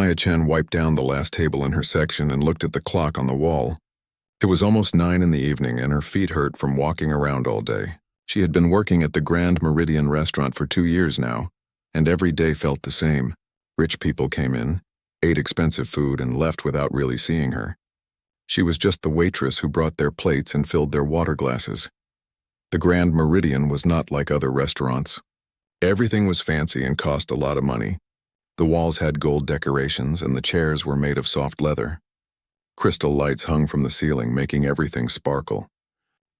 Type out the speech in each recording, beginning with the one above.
Maya Chen wiped down the last table in her section and looked at the clock on the wall. It was almost 9 in the evening and her feet hurt from walking around all day. She had been working at the Grand Meridian restaurant for 2 years now, and every day felt the same. Rich people came in, ate expensive food, and left without really seeing her. She was just the waitress who brought their plates and filled their water glasses. The Grand Meridian was not like other restaurants. Everything was fancy and cost a lot of money. The walls had gold decorations and the chairs were made of soft leather. Crystal lights hung from the ceiling, making everything sparkle.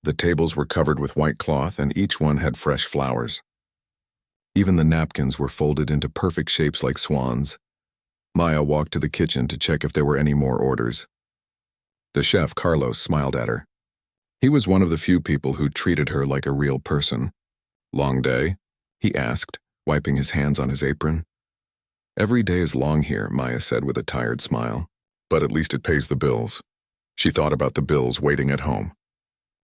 The tables were covered with white cloth and each one had fresh flowers. Even the napkins were folded into perfect shapes like swans. Maya walked to the kitchen to check if there were any more orders. The chef, Carlos, smiled at her. He was one of the few people who treated her like a real person. "Long day?" he asked, wiping his hands on his apron. "Every day is long here," Maya said with a tired smile. "But at least it pays the bills." She thought about the bills waiting at home.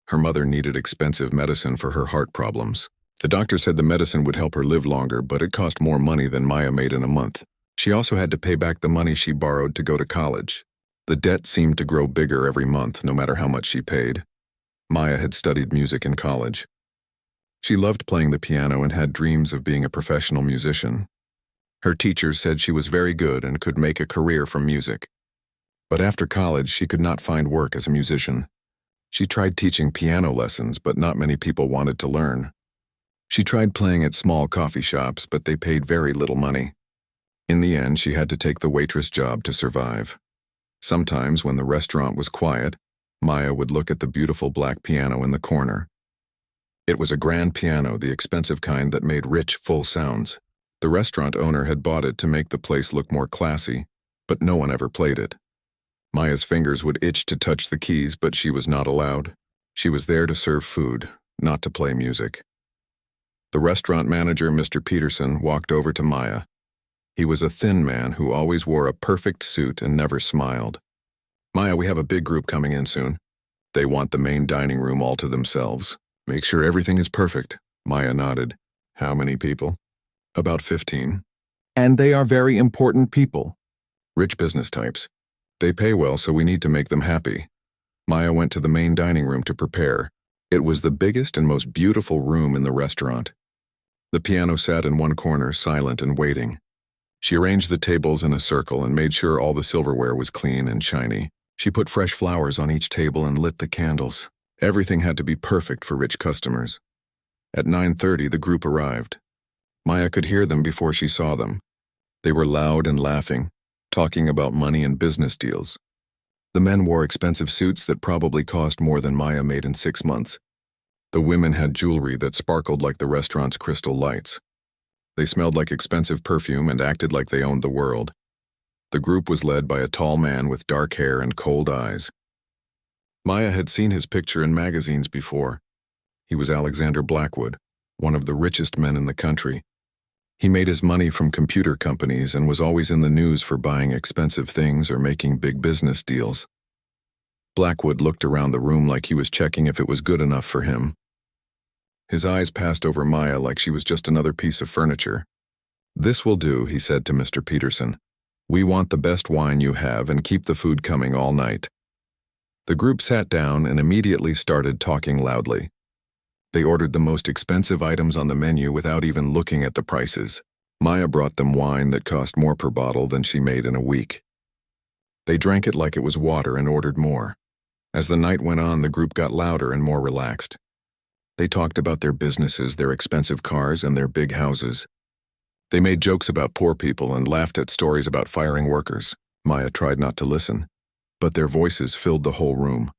Her mother needed expensive medicine for her heart problems. The doctor said the medicine would help her live longer, but it cost more money than Maya made in a month. She also had to pay back the money she borrowed to go to college. The debt seemed to grow bigger every month, no matter how much she paid. Maya had studied music in college. She loved playing the piano and had dreams of being a professional musician. Her teachers said she was very good and could make a career from music. But after college, she could not find work as a musician. She tried teaching piano lessons, but not many people wanted to learn. She tried playing at small coffee shops, but they paid very little money. In the end, she had to take the waitress job to survive. Sometimes, when the restaurant was quiet, Maya would look at the beautiful black piano in the corner. It was a grand piano, the expensive kind that made rich, full sounds. The restaurant owner had bought it to make the place look more classy, but no one ever played it. Maya's fingers would itch to touch the keys, but she was not allowed. She was there to serve food, not to play music. The restaurant manager, Mr. Peterson, walked over to Maya. He was a thin man who always wore a perfect suit and never smiled. "Maya, we have a big group coming in soon. They want the main dining room all to themselves. Make sure everything is perfect." Maya nodded. "How many people?" "About 15. "And they are very important people." "Rich business types. They pay well, so we need to make them happy." Maya went to the main dining room to prepare. It was the biggest and most beautiful room in the restaurant. The piano sat in one corner, silent and waiting. She arranged the tables in a circle and made sure all the silverware was clean and shiny. She put fresh flowers on each table and lit the candles. Everything had to be perfect for rich customers. At 9:30, the group arrived. Maya could hear them before she saw them. They were loud and laughing, talking about money and business deals. The men wore expensive suits that probably cost more than Maya made in 6 months. The women had jewelry that sparkled like the restaurant's crystal lights. They smelled like expensive perfume and acted like they owned the world. The group was led by a tall man with dark hair and cold eyes. Maya had seen his picture in magazines before. He was Alexander Blackwood, one of the richest men in the country. He made his money from computer companies and was always in the news for buying expensive things or making big business deals. Blackwood looked around the room like he was checking if it was good enough for him. His eyes passed over Maya like she was just another piece of furniture. "This will do," he said to Mr. Peterson. "We want the best wine you have and keep the food coming all night." The group sat down and immediately started talking loudly. They ordered the most expensive items on the menu without even looking at the prices. Maya brought them wine that cost more per bottle than she made in a week. They drank it like it was water and ordered more. As the night went on, the group got louder and more relaxed. They talked about their businesses, their expensive cars, and their big houses. They made jokes about poor people and laughed at stories about firing workers. Maya tried not to listen, but their voices filled the whole room.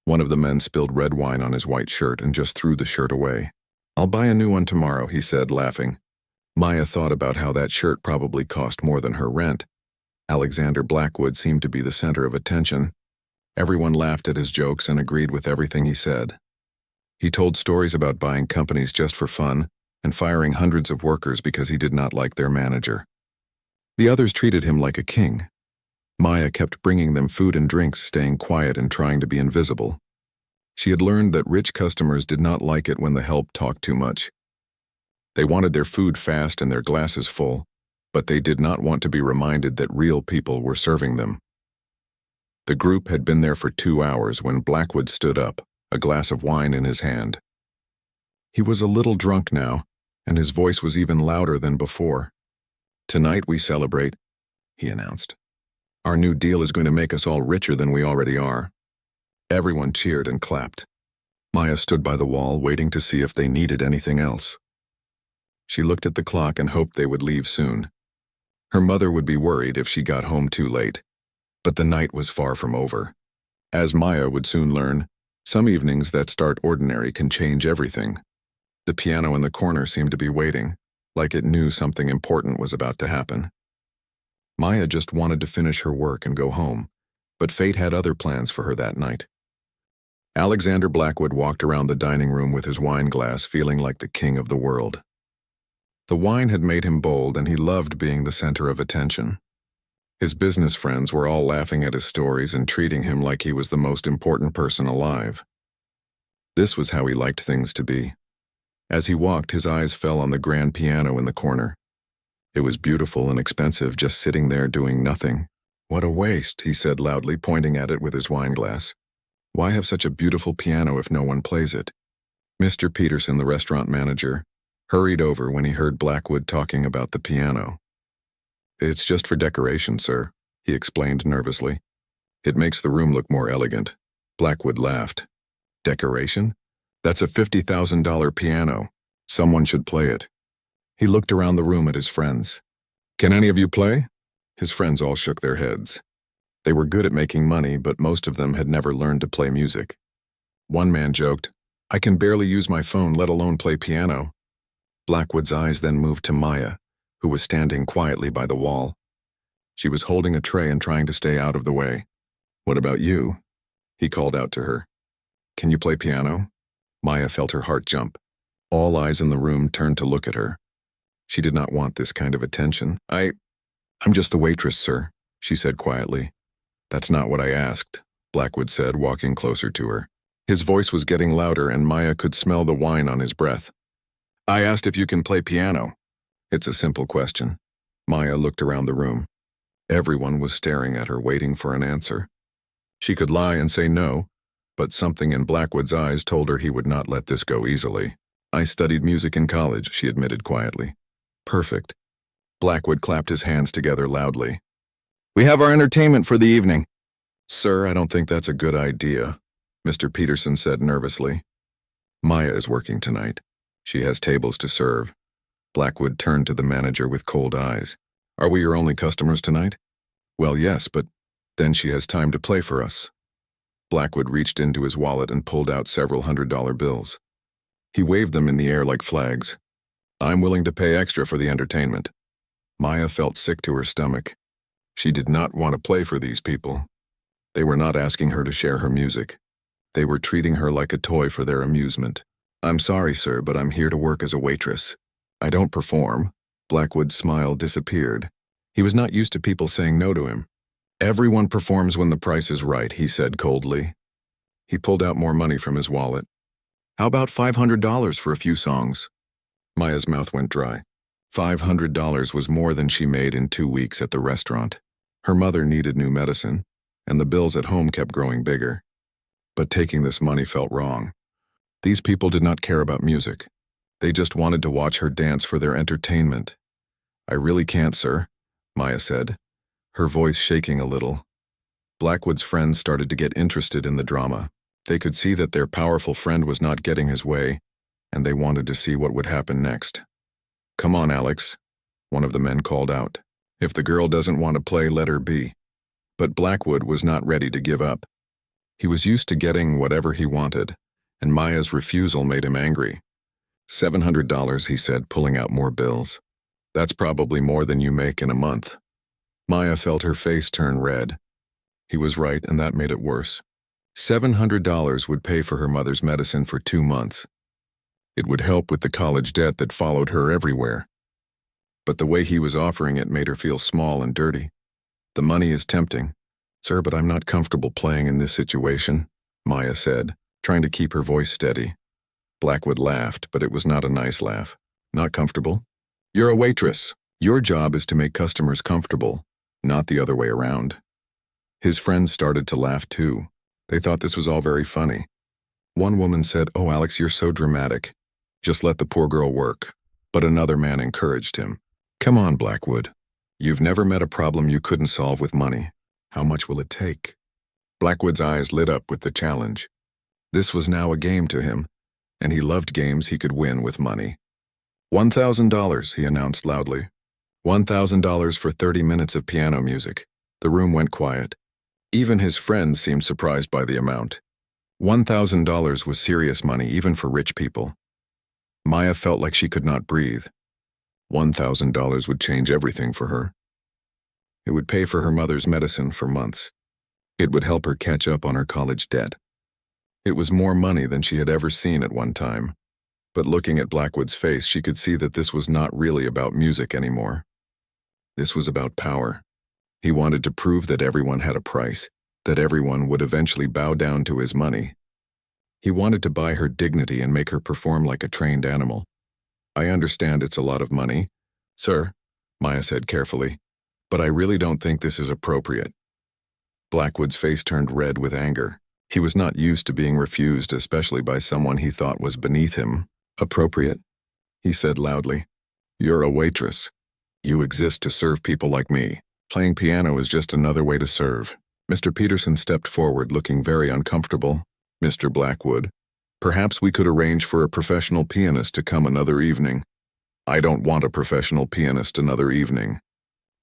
One of the men spilled red wine on his white shirt and just threw the shirt away. "I'll buy a new one tomorrow," he said, laughing. Maya thought about how that shirt probably cost more than her rent. Alexander Blackwood seemed to be the center of attention. Everyone laughed at his jokes and agreed with everything he said. He told stories about buying companies just for fun and firing hundreds of workers because he did not like their manager. The others treated him like a king. Maya kept bringing them food and drinks, staying quiet and trying to be invisible. She had learned that rich customers did not like it when the help talked too much. They wanted their food fast and their glasses full. but they did not want to be reminded that real people were serving them. The group had been there for 2 hours when Blackwood stood up, a glass of wine in his hand. He was a little drunk now, and his voice was even louder than before. "Tonight we celebrate," he announced. "Our new deal is going to make us all richer than we already are." Everyone cheered and clapped. Maya stood by the wall, waiting to see if they needed anything else. She looked at the clock and hoped they would leave soon. Her mother would be worried if she got home too late. But the night was far from over. As Maya would soon learn, some evenings that start ordinary can change everything. The piano in the corner seemed to be waiting, like it knew something important was about to happen. Maya just wanted to finish her work and go home, but fate had other plans for her that night. Alexander Blackwood walked around the dining room with his wine glass, feeling like the king of the world. The wine had made him bold, and he loved being the center of attention. His business friends were all laughing at his stories and treating him like he was the most important person alive. This was how he liked things to be. As he walked, his eyes fell on the grand piano in the corner. It was beautiful and expensive, just sitting there doing nothing. "What a waste," he said loudly, pointing at it with his wine glass. "Why have such a beautiful piano if no one plays it?" Mr. Peterson, the restaurant manager, hurried over when he heard Blackwood talking about the piano. "It's just for decoration, sir," he explained nervously. "It makes the room look more elegant." Blackwood laughed. "Decoration? That's a $50,000 piano. Someone should play it." He looked around the room at his friends. "Can any of you play?" His friends all shook their heads. They were good at making money, but most of them had never learned to play music. One man joked, "I can barely use my phone, let alone play piano." Blackwood's eyes then moved to Maya, who was standing quietly by the wall. She was holding a tray and trying to stay out of the way. "What about you?" he called out to her. "Can you play piano?" Maya felt her heart jump. All eyes in the room turned to look at her. She did not want this kind of attention. I'm just the waitress, sir," she said quietly. "That's not what I asked," Blackwood said, walking closer to her. His voice was getting louder, and Maya could smell the wine on his breath. "I asked if you can play piano." "It's a simple question." Maya looked around the room. Everyone was staring at her, waiting for an answer. She could lie and say no, but something in Blackwood's eyes told her he would not let this go easily. "I studied music in college," she admitted quietly. "Perfect." Blackwood clapped his hands together loudly. "We have our entertainment for the evening." "Sir, I don't think that's a good idea," Mr. Peterson said nervously. "Maya is working tonight. She has tables to serve." Blackwood turned to the manager with cold eyes. "Are we your only customers tonight?" "Well, yes, but then she has time to play for us." Blackwood reached into his wallet and pulled out several $100 bills. He waved them in the air like flags. "I'm willing to pay extra for the entertainment." Maya felt sick to her stomach. She did not want to play for these people. They were not asking her to share her music. They were treating her like a toy for their amusement. "I'm sorry, sir, but I'm here to work as a waitress. I don't perform." Blackwood's smile disappeared. He was not used to people saying no to him. "Everyone performs when the price is right," he said coldly. He pulled out more money from his wallet. "How about $500 for a few songs?" Maya's mouth went dry. $500 was more than she made in 2 weeks at the restaurant. Her mother needed new medicine, and the bills at home kept growing bigger. But taking this money felt wrong. These people did not care about music. They just wanted to watch her dance for their entertainment. "I really can't, sir," Maya said, her voice shaking a little. Blackwood's friends started to get interested in the drama. They could see that their powerful friend was not getting his way, and they wanted to see what would happen next. "Come on, Alex," one of the men called out. "If the girl doesn't want to play, let her be." But Blackwood was not ready to give up. He was used to getting whatever he wanted, and Maya's refusal made him angry. $700, he said, pulling out more bills. "That's probably more than you make in a month." Maya felt her face turn red. He was right, and that made it worse. $700 would pay for her mother's medicine for 2 months. It would help with the college debt that followed her everywhere. But the way he was offering it made her feel small and dirty. "The money is tempting, sir, but I'm not comfortable playing in this situation," Maya said, trying to keep her voice steady. Blackwood laughed, but it was not a nice laugh. "Not comfortable? You're a waitress. Your job is to make customers comfortable, not the other way around. His friends started to laugh too. They thought this was all very funny. One woman said, "Oh, Alex, you're so dramatic. Just let the poor girl work." But another man encouraged him. "Come on, Blackwood. You've never met a problem you couldn't solve with money. How much will it take?" Blackwood's eyes lit up with the challenge. This was now a game to him, and he loved games he could win with money. $1,000, he announced loudly. $1,000 for 30 minutes of piano music. The room went quiet. Even his friends seemed surprised by the amount. $1,000 was serious money even for rich people. Maya felt like she could not breathe. $1,000 would change everything for her. It would pay for her mother's medicine for months. It would help her catch up on her college debt. It was more money than she had ever seen at one time. But looking at Blackwood's face, she could see that this was not really about music anymore. This was about power. He wanted to prove that everyone had a price, that everyone would eventually bow down to his money. He wanted to buy her dignity and make her perform like a trained animal. "I understand it's a lot of money, sir," Maya said carefully, "but I really don't think this is appropriate." Blackwood's face turned red with anger. He was not used to being refused, especially by someone he thought was beneath him. "Appropriate?" he said loudly. "You're a waitress. You exist to serve people like me. Playing piano is just another way to serve." Mr. Peterson stepped forward, looking very uncomfortable. "Mr. Blackwood, perhaps we could arrange for a professional pianist to come another evening." "I don't want a professional pianist another evening,"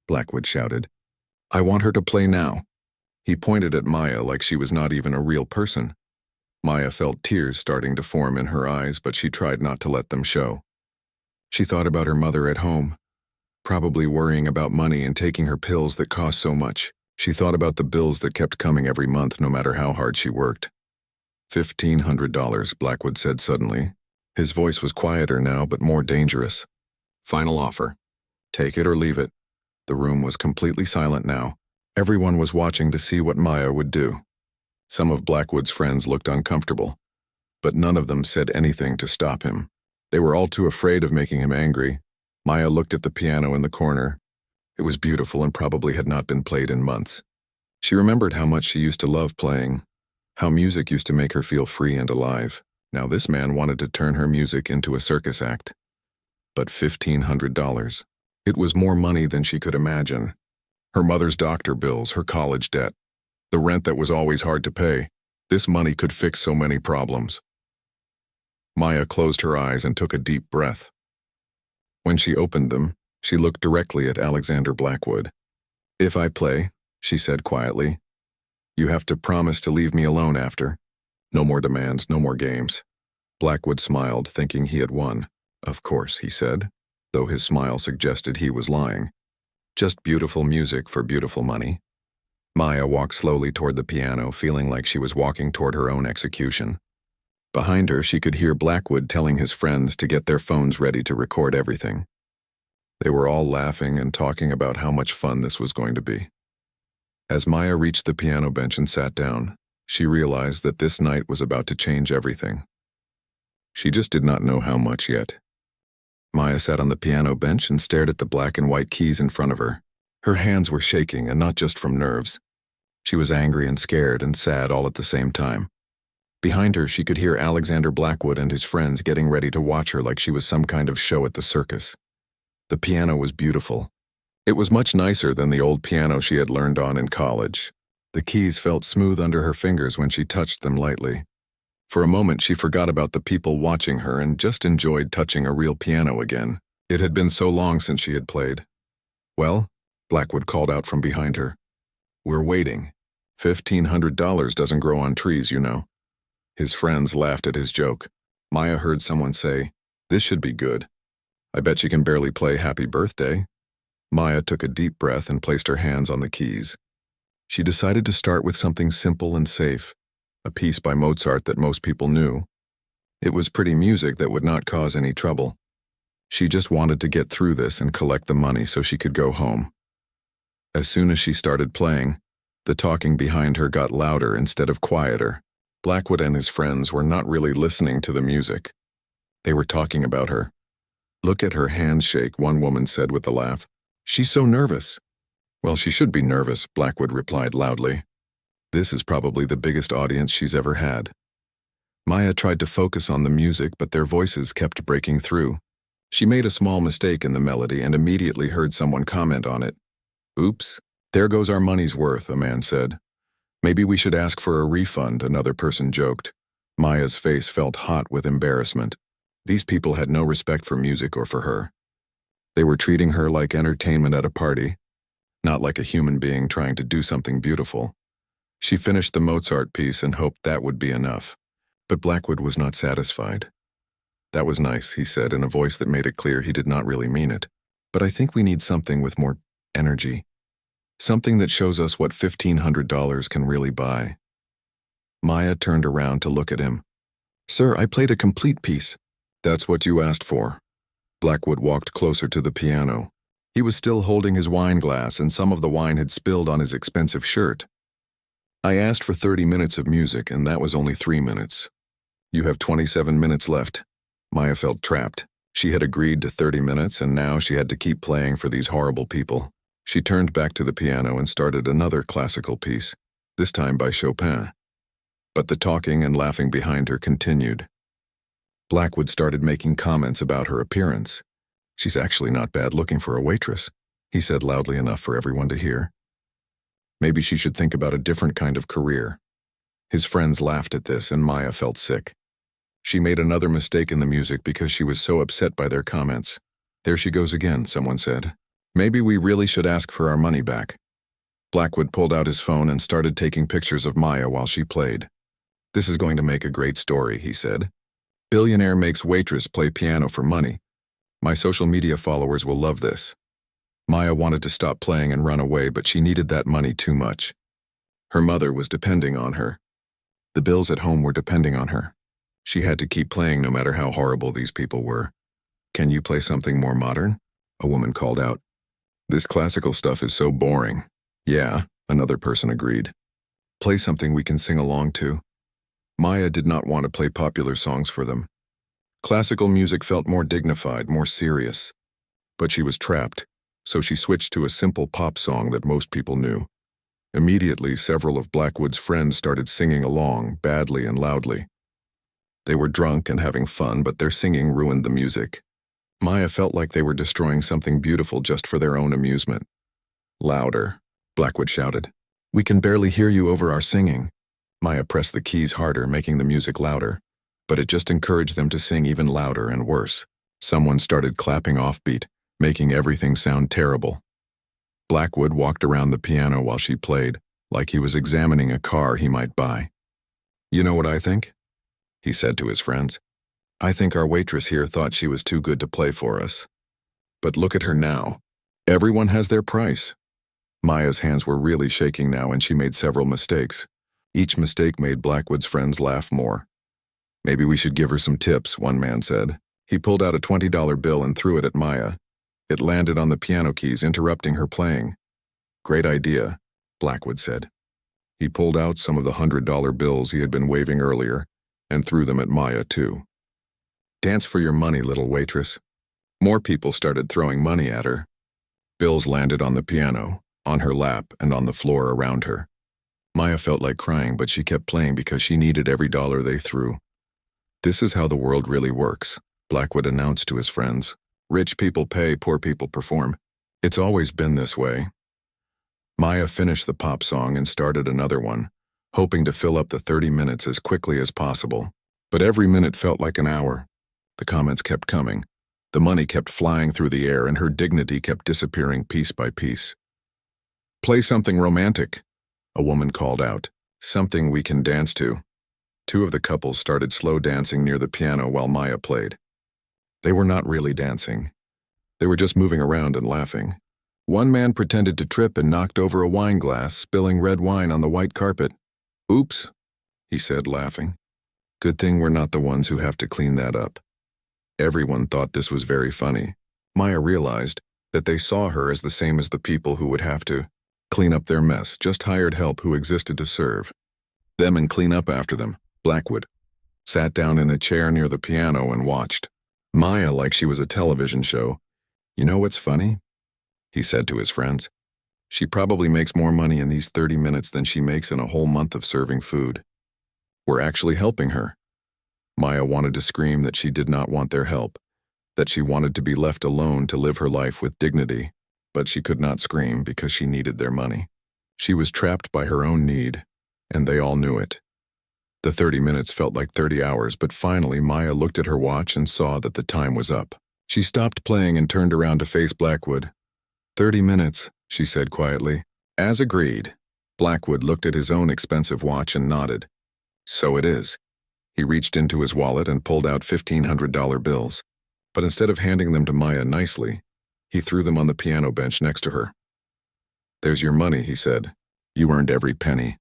Blackwood shouted. "I want her to play now." He pointed at Maya like she was not even a real person. Maya felt tears starting to form in her eyes, but she tried not to let them show. She thought about her mother at home, probably worrying about money and taking her pills that cost so much. She thought about the bills that kept coming every month no matter how hard she worked. $1,500, Blackwood said suddenly. His voice was quieter now, but more dangerous. "Final offer. Take it or leave it." The room was completely silent now. Everyone was watching to see what Maya would do. Some of Blackwood's friends looked uncomfortable, but none of them said anything to stop him. They were all too afraid of making him angry. Maya looked at the piano in the corner. It was beautiful and probably had not been played in months. She remembered how much she used to love playing, how music used to make her feel free and alive. Now this man wanted to turn her music into a circus act. But $1,500. It was more money than she could imagine. Her mother's doctor bills, her college debt, the rent that was always hard to pay. This money could fix so many problems. Maya closed her eyes and took a deep breath. When she opened them, she looked directly at Alexander Blackwood. "If I play," she said quietly, "you have to promise to leave me alone after. No more demands, no more games." Blackwood smiled, thinking he had won. "Of course," he said, though his smile suggested he was lying. "Just beautiful music for beautiful money." Maya walked slowly toward the piano, feeling like she was walking toward her own execution. Behind her, she could hear Blackwood telling his friends to get their phones ready to record everything. They were all laughing and talking about how much fun this was going to be. As Maya reached the piano bench and sat down, she realized that this night was about to change everything. She just did not know how much yet. Maya sat on the piano bench and stared at the black and white keys in front of her. Her hands were shaking, and not just from nerves. She was angry and scared and sad all at the same time. Behind her, she could hear Alexander Blackwood and his friends getting ready to watch her like she was some kind of show at the circus. The piano was beautiful. It was much nicer than the old piano she had learned on in college. The keys felt smooth under her fingers when she touched them lightly. For a moment, she forgot about the people watching her and just enjoyed touching a real piano again. It had been so long since she had played. "Well?" Blackwood called out from behind her. "We're waiting. $1,500 doesn't grow on trees, you know." His friends laughed at his joke. Maya heard someone say, "This should be good. I bet she can barely play Happy Birthday." Maya took a deep breath and placed her hands on the keys. She decided to start with something simple and safe, a piece by Mozart that most people knew. It was pretty music that would not cause any trouble. She just wanted to get through this and collect the money so she could go home. As soon as she started playing, the talking behind her got louder instead of quieter. Blackwood and his friends were not really listening to the music. They were talking about her. Look at her hands shake, one woman said with a laugh. She's so nervous. Well, she should be nervous, Blackwood replied loudly. This is probably the biggest audience she's ever had. Maya tried to focus on the music, but their voices kept breaking through. She made a small mistake in the melody and immediately heard someone comment on it. Oops, there goes our money's worth, a man said. Maybe we should ask for a refund, another person joked. Maya's face felt hot with embarrassment. These people had no respect for music or for her. They were treating her like entertainment at a party, not like a human being trying to do something beautiful. She finished the Mozart piece and hoped that would be enough. But Blackwood was not satisfied. That was nice, he said in a voice that made it clear he did not really mean it. But I think we need something with more energy. Something that shows us what $1,500 can really buy. Maya turned around to look at him. Sir, I played a complete piece. That's what you asked for. Blackwood walked closer to the piano. He was still holding his wine glass, and some of the wine had spilled on his expensive shirt. I asked for 30 minutes of music, and that was only 3 minutes. You have 27 minutes left. Maya felt trapped. She had agreed to 30 minutes, and now she had to keep playing for these horrible people. She turned back to the piano and started another classical piece, this time by Chopin. But the talking and laughing behind her continued. Blackwood started making comments about her appearance. She's actually not bad looking for a waitress, he said loudly enough for everyone to hear. Maybe she should think about a different kind of career. His friends laughed at this, and Maya felt sick. She made another mistake in the music because she was so upset by their comments. There she goes again, someone said. Maybe we really should ask for our money back. Blackwood pulled out his phone and started taking pictures of Maya while she played. This is going to make a great story, he said. Billionaire makes waitress play piano for money. My social media followers will love this. Maya wanted to stop playing and run away, but she needed that money too much. Her mother was depending on her. The bills at home were depending on her. She had to keep playing no matter how horrible these people were. Can you play something more modern? A woman called out. This classical stuff is so boring. Yeah, another person agreed. Play something we can sing along to. Maya did not want to play popular songs for them. Classical music felt more dignified, more serious. But she was trapped, so she switched to a simple pop song that most people knew. Immediately, several of Blackwood's friends started singing along, badly and loudly. They were drunk and having fun, but their singing ruined the music. Maya felt like they were destroying something beautiful just for their own amusement. Louder, Blackwood shouted. We can barely hear you over our singing. Maya pressed the keys harder, making the music louder, but it just encouraged them to sing even louder and worse. Someone started clapping offbeat, making everything sound terrible. Blackwood walked around the piano while she played, like he was examining a car he might buy. You know what I think? He said to his friends. I think our waitress here thought she was too good to play for us. But look at her now. Everyone has their price. Maya's hands were really shaking now, and she made several mistakes. Each mistake made Blackwood's friends laugh more. Maybe we should give her some tips, one man said. He pulled out a $20 bill and threw it at Maya. It landed on the piano keys, interrupting her playing. Great idea, Blackwood said. He pulled out some of the $100 bills he had been waving earlier and threw them at Maya, too. Dance for your money, little waitress. More people started throwing money at her. Bills landed on the piano, on her lap, and on the floor around her. Maya felt like crying, but she kept playing because she needed every dollar they threw. This is how the world really works, Blackwood announced to his friends. Rich people pay, poor people perform. It's always been this way. Maya finished the pop song and started another one, hoping to fill up the 30 minutes as quickly as possible. But every minute felt like an hour. The comments kept coming. The money kept flying through the air, and her dignity kept disappearing piece by piece. Play something romantic, a woman called out. Something we can dance to. Two of the couples started slow dancing near the piano while Maya played. They were not really dancing. They were just moving around and laughing. One man pretended to trip and knocked over a wine glass, spilling red wine on the white carpet. Oops, he said, laughing. Good thing we're not the ones who have to clean that up. Everyone thought this was very funny. Maya realized that they saw her as the same as the people who would have to clean up their mess, just hired help who existed to serve them and clean up after them. Blackwood sat down in a chair near the piano and watched. Maya like she was a television show. "You know what's funny?" he said to his friends. "She probably makes more money in these 30 minutes than she makes in a whole month of serving food. We're actually helping her." Maya wanted to scream that she did not want their help, that she wanted to be left alone to live her life with dignity, but she could not scream because she needed their money. She was trapped by her own need, and they all knew it. The 30 minutes felt like 30 hours, but finally Maya looked at her watch and saw that the time was up. She stopped playing and turned around to face Blackwood. 30 minutes, she said quietly. As agreed. Blackwood looked at his own expensive watch and nodded. So it is. He reached into his wallet and pulled out $1,500 bills. But instead of handing them to Maya nicely, he threw them on the piano bench next to her. "There's your money," he said. "You earned every penny."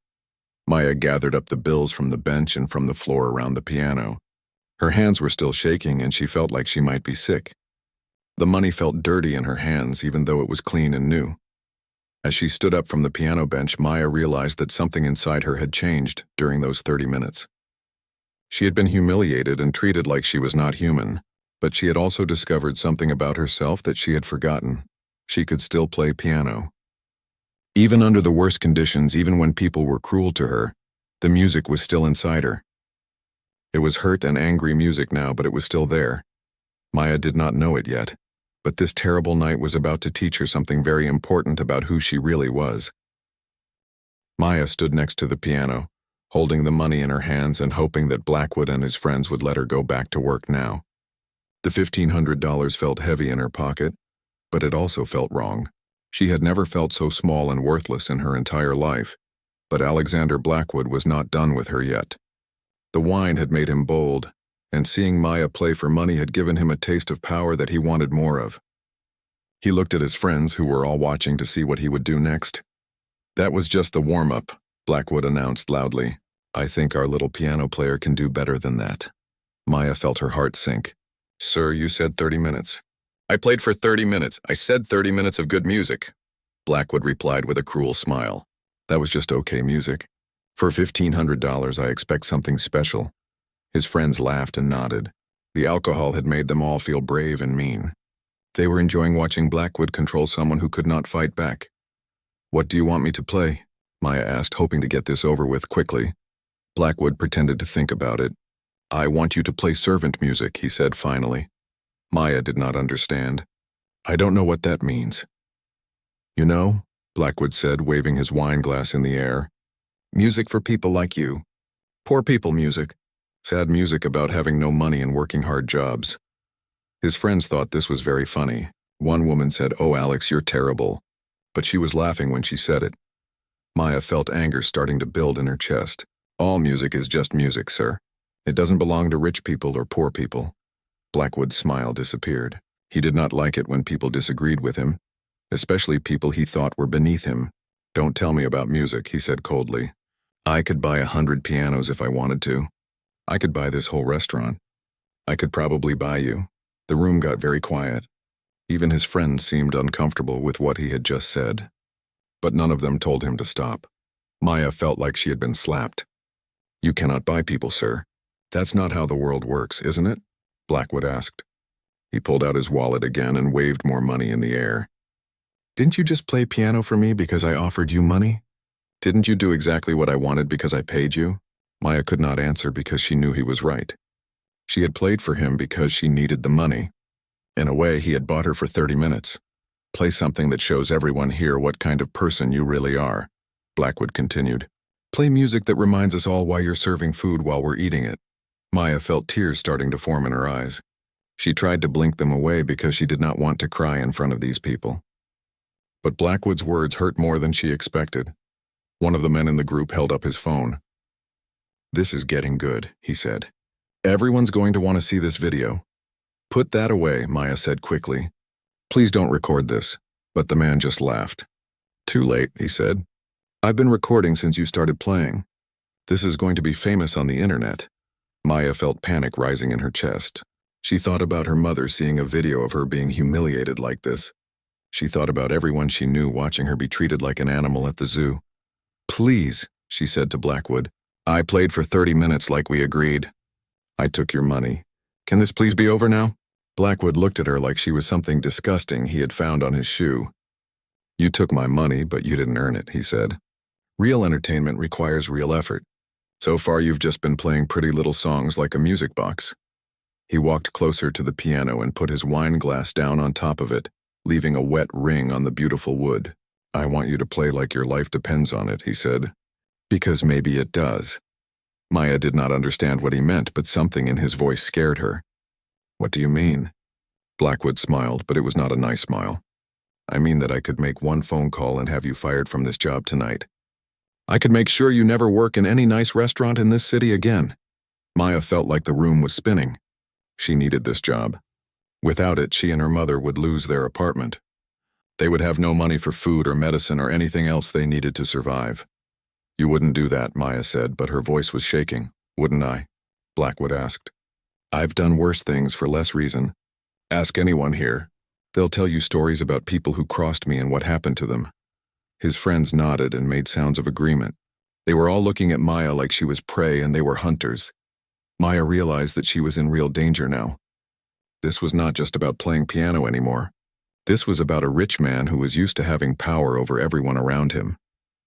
Maya gathered up the bills from the bench and from the floor around the piano. Her hands were still shaking and she felt like she might be sick. The money felt dirty in her hands even though it was clean and new. As she stood up from the piano bench, Maya realized that something inside her had changed during those 30 minutes. She had been humiliated and treated like she was not human, but she had also discovered something about herself that she had forgotten. She could still play piano. Even under the worst conditions, even when people were cruel to her, the music was still inside her. It was hurt and angry music now, but it was still there. Maya did not know it yet, but this terrible night was about to teach her something very important about who she really was. Maya stood next to the piano, holding the money in her hands and hoping that Blackwood and his friends would let her go back to work now. The $1,500 felt heavy in her pocket, but it also felt wrong. She had never felt so small and worthless in her entire life, but Alexander Blackwood was not done with her yet. The wine had made him bold, and seeing Maya play for money had given him a taste of power that he wanted more of. He looked at his friends who were all watching to see what he would do next. "That was just the warm-up," Blackwood announced loudly. "I think our little piano player can do better than that." Maya felt her heart sink. "Sir, you said 30 minutes. "I played for 30 minutes. I said 30 minutes of good music," Blackwood replied with a cruel smile. "That was just okay music. For $1,500, I expect something special." His friends laughed and nodded. The alcohol had made them all feel brave and mean. They were enjoying watching Blackwood control someone who could not fight back. "What do you want me to play?" Maya asked, hoping to get this over with quickly. Blackwood pretended to think about it. "I want you to play servant music," he said finally. Maya did not understand. "I don't know what that means." "You know," Blackwood said, waving his wine glass in the air, "music for people like you. Poor people music. Sad music about having no money and working hard jobs." His friends thought this was very funny. One woman said, "Oh, Alex, you're terrible." But she was laughing when she said it. Maya felt anger starting to build in her chest. "All music is just music, sir. It doesn't belong to rich people or poor people." Blackwood's smile disappeared. He did not like it when people disagreed with him, especially people he thought were beneath him. "Don't tell me about music," he said coldly. "I could buy 100 pianos if I wanted to. I could buy this whole restaurant. I could probably buy you." The room got very quiet. Even his friends seemed uncomfortable with what he had just said. But none of them told him to stop. Maya felt like she had been slapped. "You cannot buy people, sir. That's not how the world works, isn't it?" Blackwood asked. He pulled out his wallet again and waved more money in the air. "Didn't you just play piano for me because I offered you money? Didn't you do exactly what I wanted because I paid you?" Maya could not answer because she knew he was right. She had played for him because she needed the money. In a way, he had bought her for 30 minutes. "Play something that shows everyone here what kind of person you really are," Blackwood continued. "Play music that reminds us all why you're serving food while we're eating it." Maya felt tears starting to form in her eyes. She tried to blink them away because she did not want to cry in front of these people. But Blackwood's words hurt more than she expected. One of the men in the group held up his phone. "This is getting good," he said. "Everyone's going to want to see this video." "Put that away," Maya said quickly. "Please don't record this." But the man just laughed. "Too late," he said. "I've been recording since you started playing. This is going to be famous on the internet." Maya felt panic rising in her chest. She thought about her mother seeing a video of her being humiliated like this. She thought about everyone she knew watching her be treated like an animal at the zoo. "Please," she said to Blackwood. "I played for 30 minutes like we agreed. I took your money. Can this please be over now?" Blackwood looked at her like she was something disgusting he had found on his shoe. "You took my money, but you didn't earn it," he said. "Real entertainment requires real effort. So far you've just been playing pretty little songs like a music box." He walked closer to the piano and put his wine glass down on top of it, leaving a wet ring on the beautiful wood. "I want you to play like your life depends on it," he said. "Because maybe it does." Maya did not understand what he meant, but something in his voice scared her. "What do you mean?" Blackwood smiled, but it was not a nice smile. "I mean that I could make one phone call and have you fired from this job tonight. I could make sure you never work in any nice restaurant in this city again." Maya felt like the room was spinning. She needed this job. Without it, she and her mother would lose their apartment. They would have no money for food or medicine or anything else they needed to survive. "You wouldn't do that," Maya said, but her voice was shaking. "Wouldn't I?" Blackwood asked. "I've done worse things for less reason. Ask anyone here. They'll tell you stories about people who crossed me and what happened to them." His friends nodded and made sounds of agreement. They were all looking at Maya like she was prey and they were hunters. Maya realized that she was in real danger now. This was not just about playing piano anymore. This was about a rich man who was used to having power over everyone around him,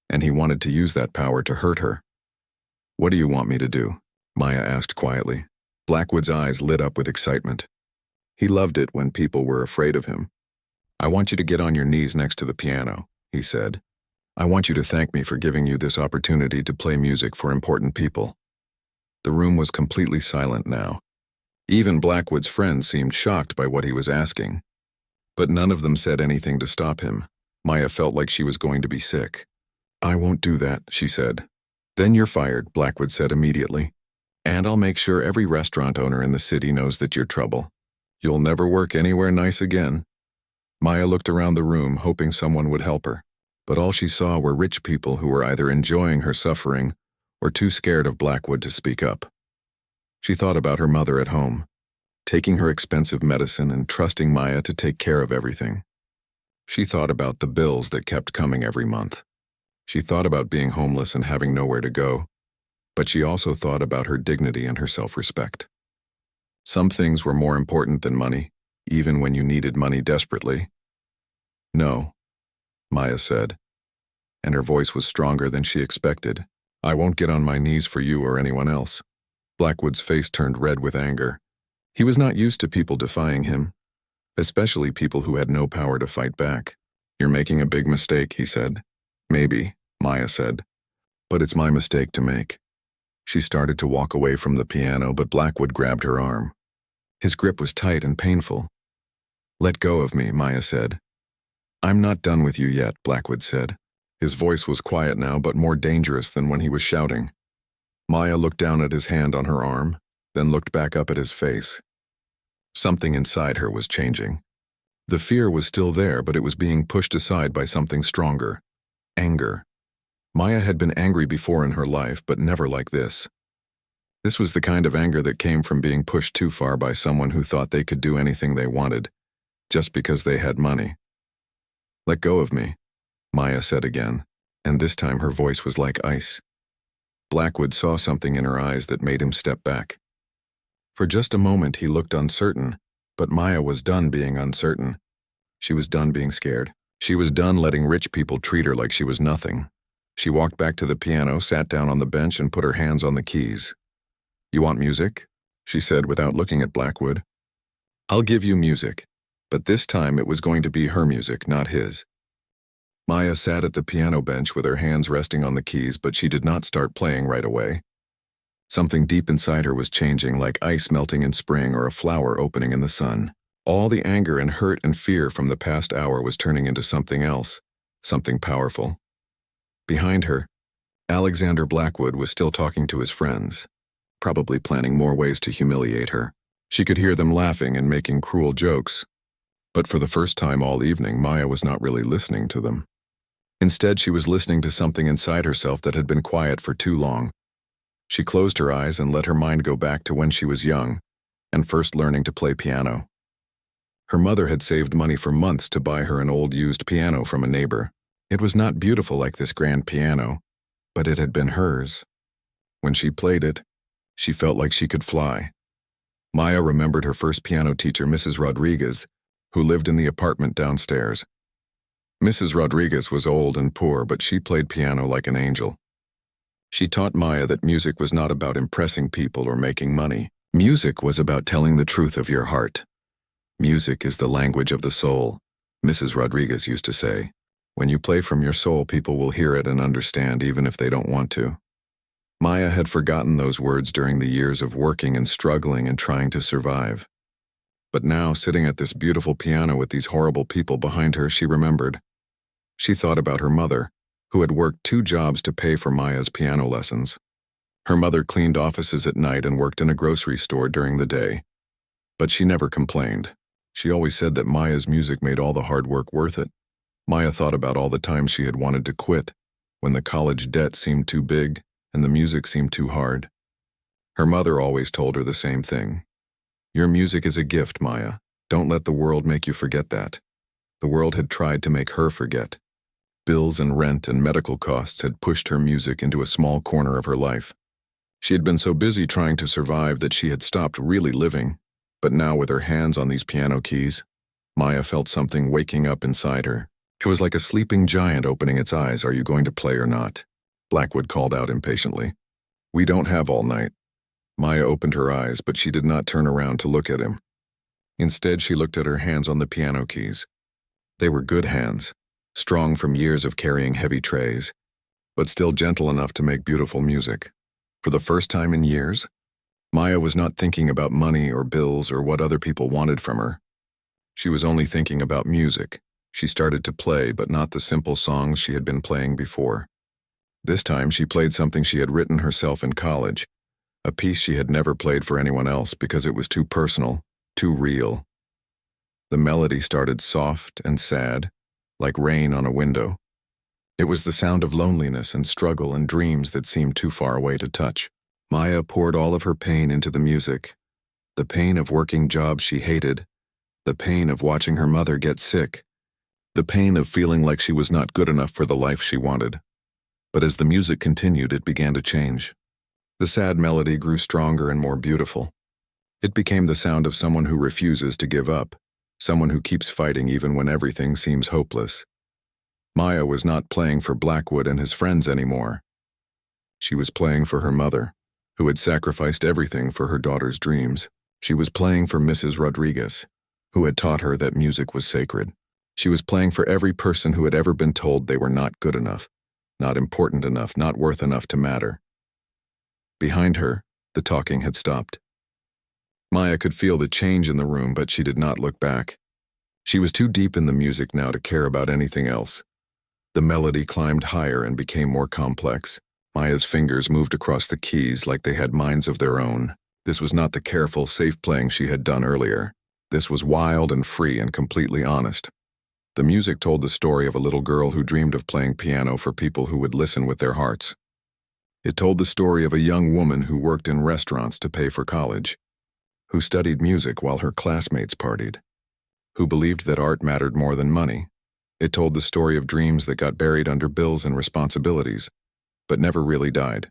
and he wanted to use that power to hurt her. "What do you want me to do?" Maya asked quietly. Blackwood's eyes lit up with excitement. He loved it when people were afraid of him. "I want you to get on your knees next to the piano," he said. "I want you to thank me for giving you this opportunity to play music for important people." The room was completely silent now. Even Blackwood's friends seemed shocked by what he was asking. But none of them said anything to stop him. Maya felt like she was going to be sick. "I won't do that," she said. "Then you're fired," Blackwood said immediately. "And I'll make sure every restaurant owner in the city knows that you're trouble. You'll never work anywhere nice again." Maya looked around the room, hoping someone would help her. But all she saw were rich people who were either enjoying her suffering or too scared of Blackwood to speak up. She thought about her mother at home, taking her expensive medicine and trusting Maya to take care of everything. She thought about the bills that kept coming every month. She thought about being homeless and having nowhere to go. But she also thought about her dignity and her self-respect. Some things were more important than money, even when you needed money desperately. "No," Maya said, and her voice was stronger than she expected. "I won't get on my knees for you or anyone else." Blackwood's face turned red with anger. He was not used to people defying him, especially people who had no power to fight back. "You're making a big mistake," he said. "Maybe," Maya said, "but it's my mistake to make." She started to walk away from the piano, but Blackwood grabbed her arm. His grip was tight and painful. "Let go of me," Maya said. "I'm not done with you yet," Blackwood said. His voice was quiet now, but more dangerous than when he was shouting. Maya looked down at his hand on her arm, then looked back up at his face. Something inside her was changing. The fear was still there, but it was being pushed aside by something stronger. Anger. Maya had been angry before in her life, but never like this. This was the kind of anger that came from being pushed too far by someone who thought they could do anything they wanted, just because they had money. "Let go of me," Maya said again, and this time her voice was like ice. Blackwood saw something in her eyes that made him step back. For just a moment he looked uncertain, but Maya was done being uncertain. She was done being scared. She was done letting rich people treat her like she was nothing. She walked back to the piano, sat down on the bench, and put her hands on the keys. "You want music?" she said without looking at Blackwood. "I'll give you music, but this time it was going to be her music, not his." Maya sat at the piano bench with her hands resting on the keys, but she did not start playing right away. Something deep inside her was changing, like ice melting in spring or a flower opening in the sun. All the anger and hurt and fear from the past hour was turning into something else, something powerful. Behind her, Alexander Blackwood was still talking to his friends, probably planning more ways to humiliate her. She could hear them laughing and making cruel jokes. But for the first time all evening, Maya was not really listening to them. Instead, she was listening to something inside herself that had been quiet for too long. She closed her eyes and let her mind go back to when she was young and first learning to play piano. Her mother had saved money for months to buy her an old used piano from a neighbor. It was not beautiful like this grand piano, but it had been hers. When she played it, she felt like she could fly. Maya remembered her first piano teacher, Mrs. Rodriguez, who lived in the apartment downstairs. Mrs. Rodriguez was old and poor, but she played piano like an angel. She taught Maya that music was not about impressing people or making money. Music was about telling the truth of your heart. Music is the language of the soul, Mrs. Rodriguez used to say. When you play from your soul, people will hear it and understand even if they don't want to. Maya had forgotten those words during the years of working and struggling and trying to survive. But now, sitting at this beautiful piano with these horrible people behind her, she remembered. She thought about her mother, who had worked 2 jobs to pay for Maya's piano lessons. Her mother cleaned offices at night and worked in a grocery store during the day. But she never complained. She always said that Maya's music made all the hard work worth it. Maya thought about all the times she had wanted to quit, when the college debt seemed too big and the music seemed too hard. Her mother always told her the same thing. Your music is a gift, Maya. Don't let the world make you forget that. The world had tried to make her forget. Bills and rent and medical costs had pushed her music into a small corner of her life. She had been so busy trying to survive that she had stopped really living. But now, with her hands on these piano keys, Maya felt something waking up inside her. It was like a sleeping giant opening its eyes. Are you going to play or not? Blackwood called out impatiently. We don't have all night. Maya opened her eyes, but she did not turn around to look at him. Instead, she looked at her hands on the piano keys. They were good hands, strong from years of carrying heavy trays, but still gentle enough to make beautiful music. For the first time in years, Maya was not thinking about money or bills or what other people wanted from her. She was only thinking about music. She started to play, but not the simple songs she had been playing before. This time she played something she had written herself in college, a piece she had never played for anyone else because it was too personal, too real. The melody started soft and sad, like rain on a window. It was the sound of loneliness and struggle and dreams that seemed too far away to touch. Maya poured all of her pain into the music. The pain of working jobs she hated, the pain of watching her mother get sick, the pain of feeling like she was not good enough for the life she wanted. But as the music continued, it began to change. The sad melody grew stronger and more beautiful. It became the sound of someone who refuses to give up, someone who keeps fighting even when everything seems hopeless. Maya was not playing for Blackwood and his friends anymore. She was playing for her mother, who had sacrificed everything for her daughter's dreams. She was playing for Mrs. Rodriguez, who had taught her that music was sacred. She was playing for every person who had ever been told they were not good enough, not important enough, not worth enough to matter. Behind her, the talking had stopped. Maya could feel the change in the room, but she did not look back. She was too deep in the music now to care about anything else. The melody climbed higher and became more complex. Maya's fingers moved across the keys like they had minds of their own. This was not the careful, safe playing she had done earlier. This was wild and free and completely honest. The music told the story of a little girl who dreamed of playing piano for people who would listen with their hearts. It told the story of a young woman who worked in restaurants to pay for college, who studied music while her classmates partied, who believed that art mattered more than money. It told the story of dreams that got buried under bills and responsibilities, but never really died.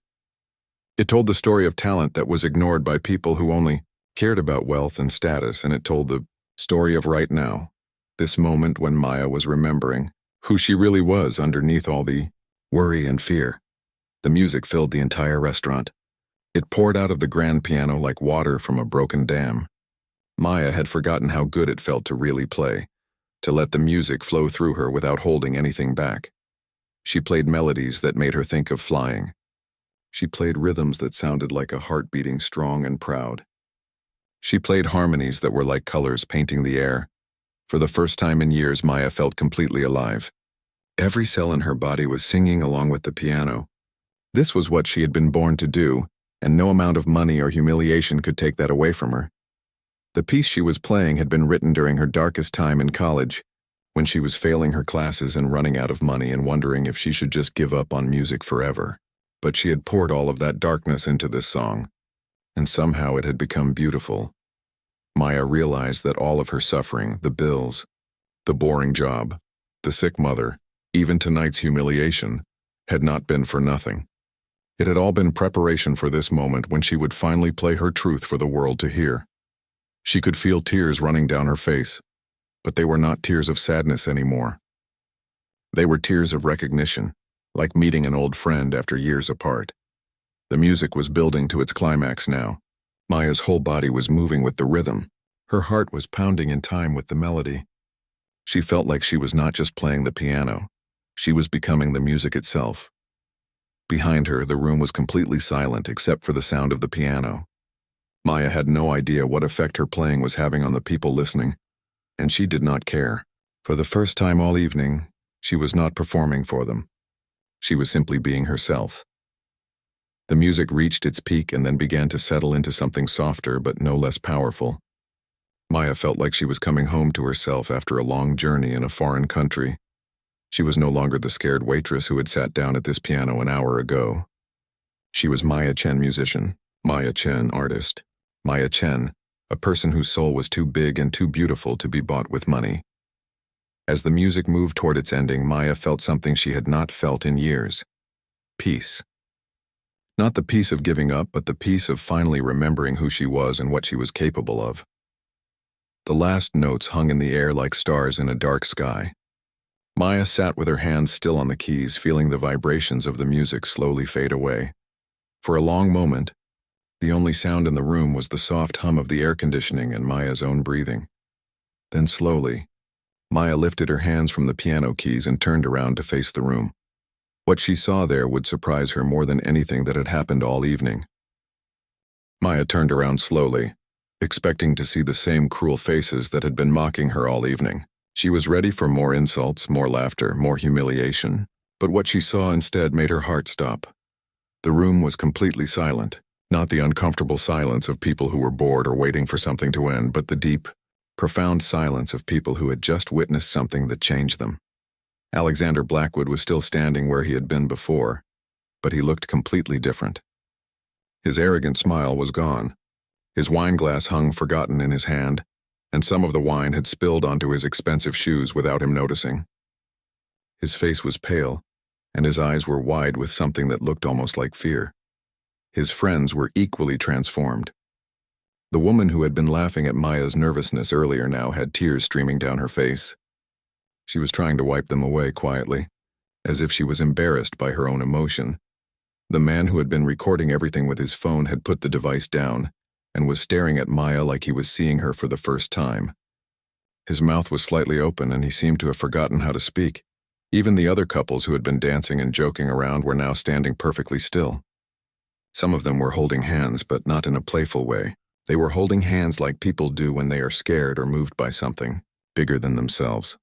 It told the story of talent that was ignored by people who only cared about wealth and status, and it told the story of right now, this moment when Maya was remembering who she really was underneath all the worry and fear. The music filled the entire restaurant. It poured out of the grand piano like water from a broken dam. Maya had forgotten how good it felt to really play, to let the music flow through her without holding anything back. She played melodies that made her think of flying. She played rhythms that sounded like a heart beating strong and proud. She played harmonies that were like colors painting the air. For the first time in years, Maya felt completely alive. Every cell in her body was singing along with the piano. This was what she had been born to do, and no amount of money or humiliation could take that away from her. The piece she was playing had been written during her darkest time in college, when she was failing her classes and running out of money and wondering if she should just give up on music forever. But she had poured all of that darkness into this song, and somehow it had become beautiful. Maya realized that all of her suffering, the bills, the boring job, the sick mother, even tonight's humiliation, had not been for nothing. It had all been preparation for this moment when she would finally play her truth for the world to hear. She could feel tears running down her face, but they were not tears of sadness anymore. They were tears of recognition, like meeting an old friend after years apart. The music was building to its climax now. Maya's whole body was moving with the rhythm. Her heart was pounding in time with the melody. She felt like she was not just playing the piano. She was becoming the music itself. Behind her, the room was completely silent except for the sound of the piano. Maya had no idea what effect her playing was having on the people listening, and she did not care. For the first time all evening, she was not performing for them. She was simply being herself. The music reached its peak and then began to settle into something softer but no less powerful. Maya felt like she was coming home to herself after a long journey in a foreign country. She was no longer the scared waitress who had sat down at this piano an hour ago. She was Maya Chen, musician, Maya Chen, artist, Maya Chen, a person whose soul was too big and too beautiful to be bought with money. As the music moved toward its ending, Maya felt something she had not felt in years. Peace. Not the peace of giving up, but the peace of finally remembering who she was and what she was capable of. The last notes hung in the air like stars in a dark sky. Maya sat with her hands still on the keys, feeling the vibrations of the music slowly fade away. For a long moment, the only sound in the room was the soft hum of the air conditioning and Maya's own breathing. Then slowly, Maya lifted her hands from the piano keys and turned around to face the room. What she saw there would surprise her more than anything that had happened all evening. Maya turned around slowly, expecting to see the same cruel faces that had been mocking her all evening. She was ready for more insults, more laughter, more humiliation, but what she saw instead made her heart stop. The room was completely silent, not the uncomfortable silence of people who were bored or waiting for something to end, but the deep, profound silence of people who had just witnessed something that changed them. Alexander Blackwood was still standing where he had been before, but he looked completely different. His arrogant smile was gone. His wine glass hung forgotten in his hand, and some of the wine had spilled onto his expensive shoes without him noticing. His face was pale, and his eyes were wide with something that looked almost like fear. His friends were equally transformed. The woman who had been laughing at Maya's nervousness earlier now had tears streaming down her face. She was trying to wipe them away quietly, as if she was embarrassed by her own emotion. The man who had been recording everything with his phone had put the device down and was staring at Maya like he was seeing her for the first time. His mouth was slightly open and he seemed to have forgotten how to speak. Even the other couples who had been dancing and joking around were now standing perfectly still. Some of them were holding hands, but not in a playful way. They were holding hands like people do when they are scared or moved by something bigger than themselves.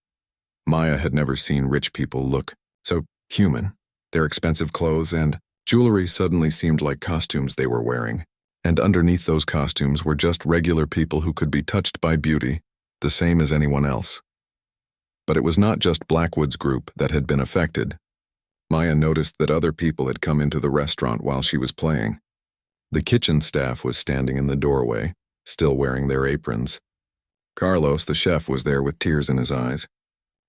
Maya had never seen rich people look so human. Their expensive clothes and jewelry suddenly seemed like costumes they were wearing, and underneath those costumes were just regular people who could be touched by beauty, the same as anyone else. But it was not just Blackwood's group that had been affected. Maya noticed that other people had come into the restaurant while she was playing. The kitchen staff was standing in the doorway, still wearing their aprons. Carlos, the chef, was there with tears in his eyes.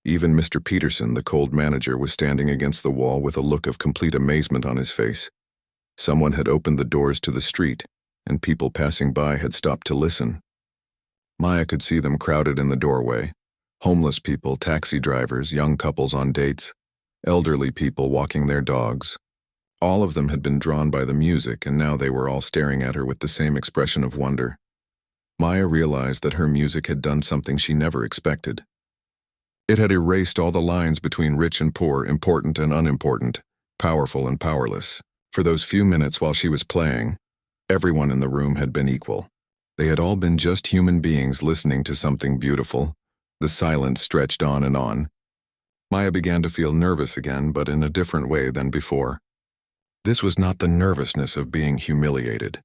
Even Mr. Peterson, the cold manager, was standing against the wall with a look of complete amazement on his face. Someone had opened the doors to the street, and people passing by had stopped to listen. Maya could see them crowded in the doorway. Homeless people, taxi drivers, young couples on dates, elderly people walking their dogs. All of them had been drawn by the music, and now they were all staring at her with the same expression of wonder. Maya realized that her music had done something she never expected. It had erased all the lines between rich and poor, important and unimportant, powerful and powerless. For those few minutes while she was playing, everyone in the room had been equal. They had all been just human beings listening to something beautiful. The silence stretched on and on. Maya began to feel nervous again, but in a different way than before. This was not the nervousness of being humiliated.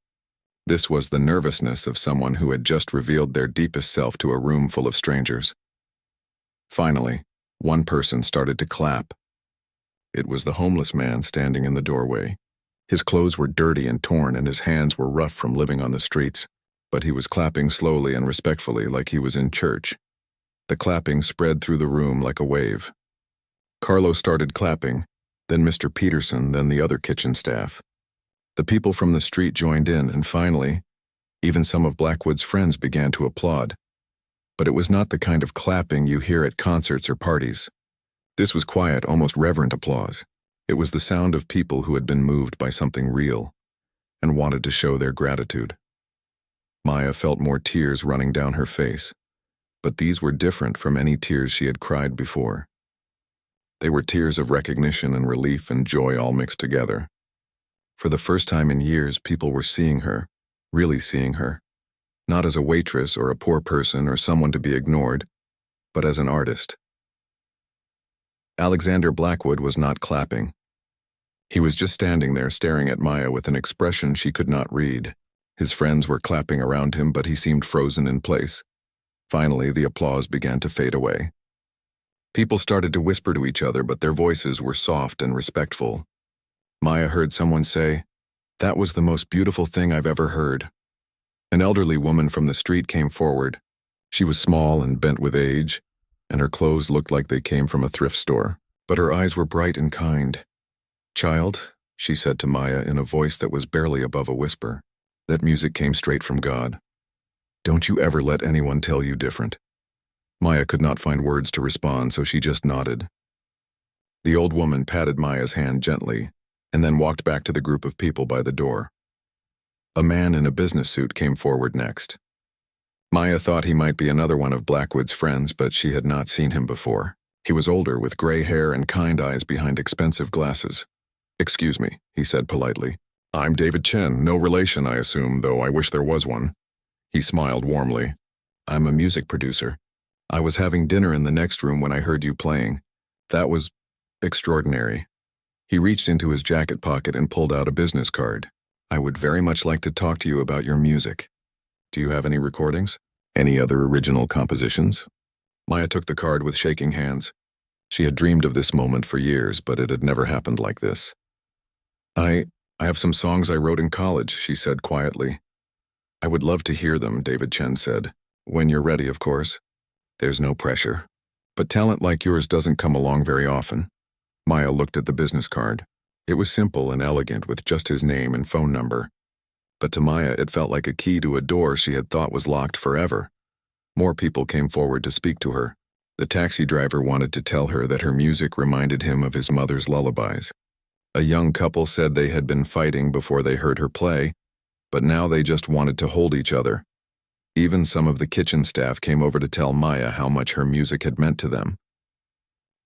This was the nervousness of someone who had just revealed their deepest self to a room full of strangers. Finally, one person started to clap. It was the homeless man standing in the doorway. His clothes were dirty and torn, and his hands were rough from living on the streets, but he was clapping slowly and respectfully like he was in church. The clapping spread through the room like a wave. Carlos started clapping, then Mr. Peterson, then the other kitchen staff. The people from the street joined in, and finally, Even some of Blackwood's friends began to applaud. But it was not the kind of clapping you hear at concerts or parties. This was quiet, almost reverent applause. It was the sound of people who had been moved by something real and wanted to show their gratitude. Maya felt more tears running down her face, but these were different from any tears she had cried before. They were tears of recognition and relief and joy all mixed together. For the first time in years, people were seeing her, really seeing her, not as a waitress or a poor person or someone to be ignored, but as an artist. Alexander Blackwood was not clapping. He was just standing there staring at Maya with an expression she could not read. His friends were clapping around him, but he seemed frozen in place. Finally, the applause began to fade away. People started to whisper to each other, but their voices were soft and respectful. Maya heard someone say, "That was the most beautiful thing I've ever heard." An elderly woman from the street came forward. She was small and bent with age, and her clothes looked like they came from a thrift store, but her eyes were bright and kind. "Child," she said to Maya in a voice that was barely above a whisper, "that music came straight from God. Don't you ever let anyone tell you different." Maya could not find words to respond, so she just nodded. The old woman patted Maya's hand gently, and then walked back to the group of people by the door. A man in a business suit came forward next. Maya thought he might be another one of Blackwood's friends, but she had not seen him before. He was older, with gray hair and kind eyes behind expensive glasses. "Excuse me," he said politely. "I'm David Chen, no relation, I assume, though I wish there was one." He smiled warmly. "I'm a music producer. I was having dinner in the next room when I heard you playing. That was extraordinary." He reached into his jacket pocket and pulled out a business card. "I would very much like to talk to you about your music. Do you have any recordings? Any other original compositions?" Maya took the card with shaking hands. She had dreamed of this moment for years, but it had never happened like this. I have some songs I wrote in college," she said quietly. "I would love to hear them," David Chen said. "When you're ready, of course. There's no pressure. But talent like yours doesn't come along very often." Maya looked at the business card. It was simple and elegant, with just his name and phone number. But to Maya, it felt like a key to a door she had thought was locked forever. More people came forward to speak to her. The taxi driver wanted to tell her that her music reminded him of his mother's lullabies. A young couple said they had been fighting before they heard her play, but now they just wanted to hold each other. Even some of the kitchen staff came over to tell Maya how much her music had meant to them.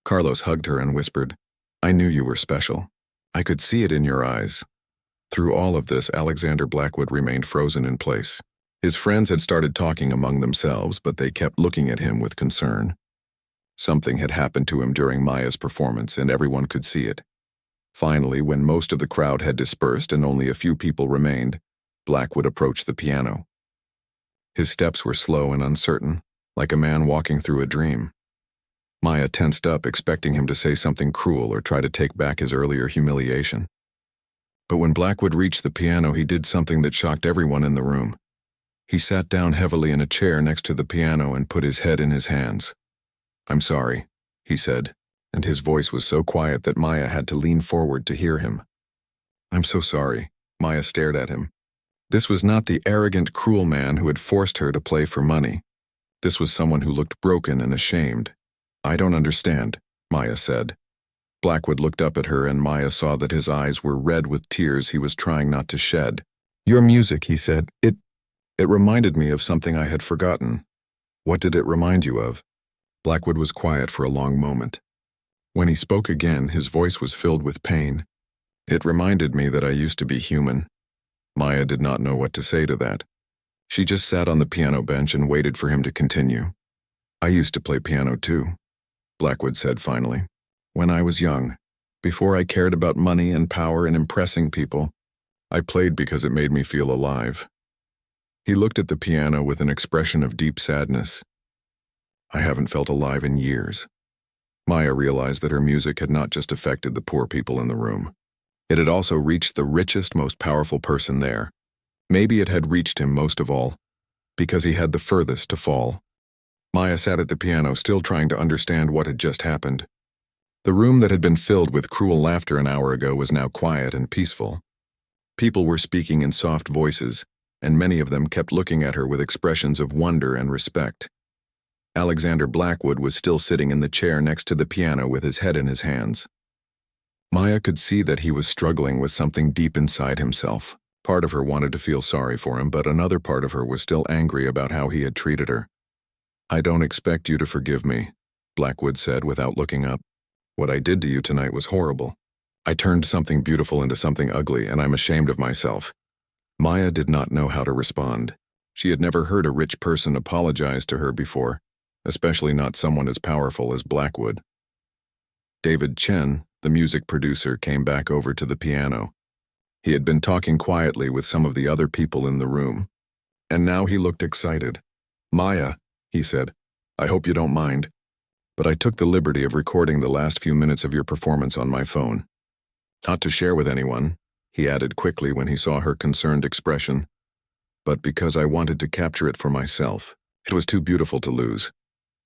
Carlos hugged her and whispered, "I knew you were special. I could see it in your eyes." Through all of this, Alexander Blackwood remained frozen in place. His friends had started talking among themselves, but they kept looking at him with concern. Something had happened to him during Maya's performance, and everyone could see it. Finally, when most of the crowd had dispersed and only a few people remained, Blackwood approached the piano. His steps were slow and uncertain, like a man walking through a dream. Maya tensed up, expecting him to say something cruel or try to take back his earlier humiliation. But when Blackwood reached the piano, he did something that shocked everyone in the room. He sat down heavily in a chair next to the piano and put his head in his hands. "I'm sorry," he said, and his voice was so quiet that Maya had to lean forward to hear him. "I'm so sorry." Maya stared at him. This was not the arrogant, cruel man who had forced her to play for money. This was someone who looked broken and ashamed. "I don't understand," Maya said. Blackwood looked up at her, and Maya saw that his eyes were red with tears he was trying not to shed. "Your music," he said, It reminded me of something I had forgotten." "What did it remind you of?" Blackwood was quiet for a long moment. When he spoke again, his voice was filled with pain. "It reminded me that I used to be human." Maya did not know what to say to that. She just sat on the piano bench and waited for him to continue. "I used to play piano too," Blackwood said finally. "When I was young, before I cared about money and power and impressing people, I played because it made me feel alive." He looked at the piano with an expression of deep sadness. "I haven't felt alive in years." Maya realized that her music had not just affected the poor people in the room. It had also reached the richest, most powerful person there. Maybe it had reached him most of all, because he had the furthest to fall. Maya sat at the piano, still trying to understand what had just happened. The room that had been filled with cruel laughter an hour ago was now quiet and peaceful. People were speaking in soft voices, and many of them kept looking at her with expressions of wonder and respect. Alexander Blackwood was still sitting in the chair next to the piano with his head in his hands. Maya could see that he was struggling with something deep inside himself. Part of her wanted to feel sorry for him, but another part of her was still angry about how he had treated her. "I don't expect you to forgive me," Blackwood said without looking up. "What I did to you tonight was horrible. I turned something beautiful into something ugly, and I'm ashamed of myself." Maya did not know how to respond. She had never heard a rich person apologize to her before, especially not someone as powerful as Blackwood. David Chen, the music producer, came back over to the piano. He had been talking quietly with some of the other people in the room, and now he looked excited. "Maya," he said, "I hope you don't mind, but I took the liberty of recording the last few minutes of your performance on my phone. Not to share with anyone," he added quickly when he saw her concerned expression, "but because I wanted to capture it for myself. It was too beautiful to lose."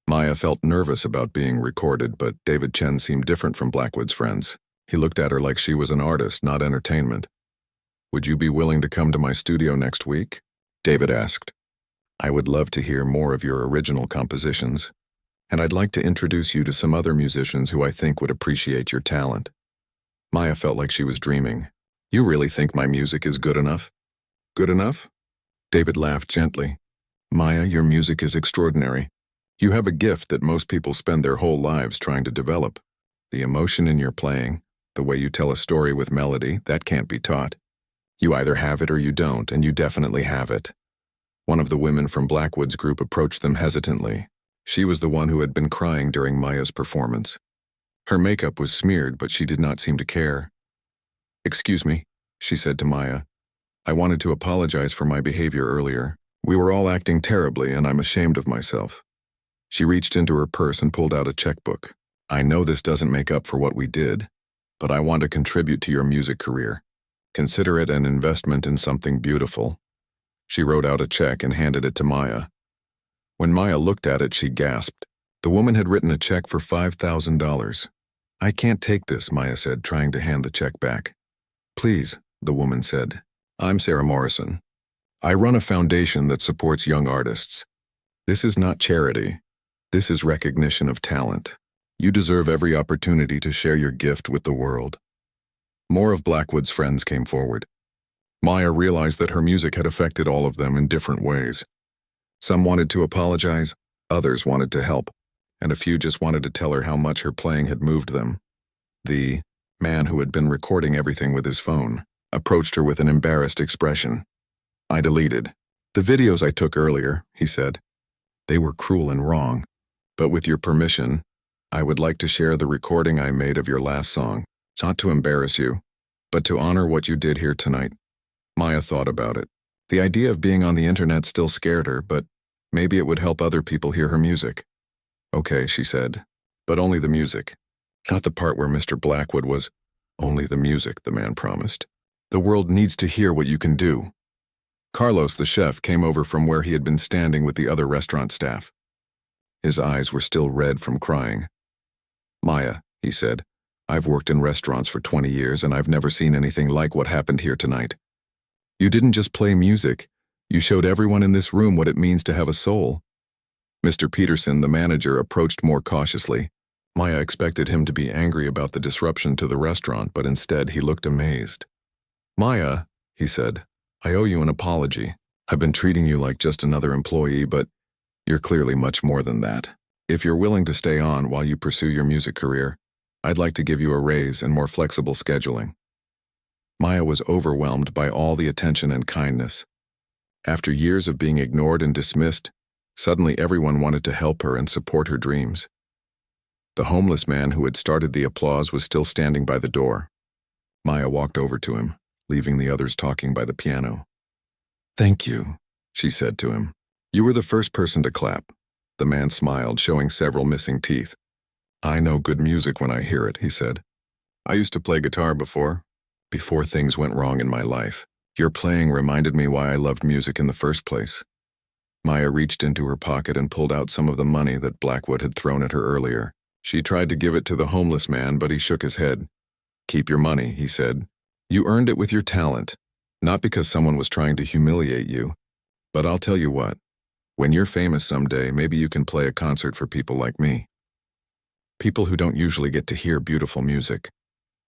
Maya felt nervous about being recorded, but David Chen seemed different from Blackwood's friends. He looked at her like she was an artist, not entertainment. "Would you be willing to come to my studio next week?" David asked. "I would love to hear more of your original compositions, and I'd like to introduce you to some other musicians who I think would appreciate your talent." Maya felt like she was dreaming. "You really think my music is good enough?" "Good enough?" David laughed gently. "Maya, your music is extraordinary. You have a gift that most people spend their whole lives trying to develop. The emotion in your playing, the way you tell a story with melody, that can't be taught. You either have it or you don't, and you definitely have it." One of the women from Blackwood's group approached them hesitantly. She was the one who had been crying during Maya's performance. Her makeup was smeared, but she did not seem to care. "Excuse me," she said to Maya. "I wanted to apologize for my behavior earlier. We were all acting terribly, and I'm ashamed of myself." She reached into her purse and pulled out a checkbook. "I know this doesn't make up for what we did, but I want to contribute to your music career. Consider it an investment in something beautiful." She wrote out a check and handed it to Maya. When Maya looked at it, she gasped. The woman had written a check for $5,000. "I can't take this," Maya said, trying to hand the check back. "Please," the woman said. "I'm Sarah Morrison. I run a foundation that supports young artists. This is not charity. This is recognition of talent. You deserve every opportunity to share your gift with the world." More of Blackwood's friends came forward. Maya realized that her music had affected all of them in different ways. Some wanted to apologize, others wanted to help, and a few just wanted to tell her how much her playing had moved them. The man who had been recording everything with his phone approached her with an embarrassed expression. "I deleted the videos I took earlier," he said. "They were cruel and wrong, but with your permission, I would like to share the recording I made of your last song, not to embarrass you, but to honor what you did here tonight." Maya thought about it. The idea of being on the internet still scared her, but maybe it would help other people hear her music. "Okay," she said, "but only the music. Not the part where Mr. Blackwood was." "Only the music," the man promised. "The world needs to hear what you can do." Carlos, the chef, came over from where he had been standing with the other restaurant staff. His eyes were still red from crying. "Maya," he said, "I've worked in restaurants for 20 years and I've never seen anything like what happened here tonight. You didn't just play music, you showed everyone in this room what it means to have a soul." Mr. Peterson, the manager, approached more cautiously. Maya expected him to be angry about the disruption to the restaurant, but instead he looked amazed. "Maya," he said, "I owe you an apology. I've been treating you like just another employee, but you're clearly much more than that. If you're willing to stay on while you pursue your music career, I'd like to give you a raise and more flexible scheduling." Maya was overwhelmed by all the attention and kindness. After years of being ignored and dismissed, suddenly everyone wanted to help her and support her dreams. The homeless man who had started the applause was still standing by the door. Maya walked over to him, leaving the others talking by the piano. "Thank you," she said to him. "You were the first person to clap." The man smiled, showing several missing teeth. "I know good music when I hear it," he said. "I used to play guitar before things went wrong in my life. Your playing reminded me why I loved music in the first place." Maya reached into her pocket and pulled out some of the money that Blackwood had thrown at her earlier. She tried to give it to the homeless man, but he shook his head. "Keep your money," he said. "You earned it with your talent. Not because someone was trying to humiliate you, but I'll tell you what, when you're famous someday, maybe you can play a concert for people like me. People who don't usually get to hear beautiful music.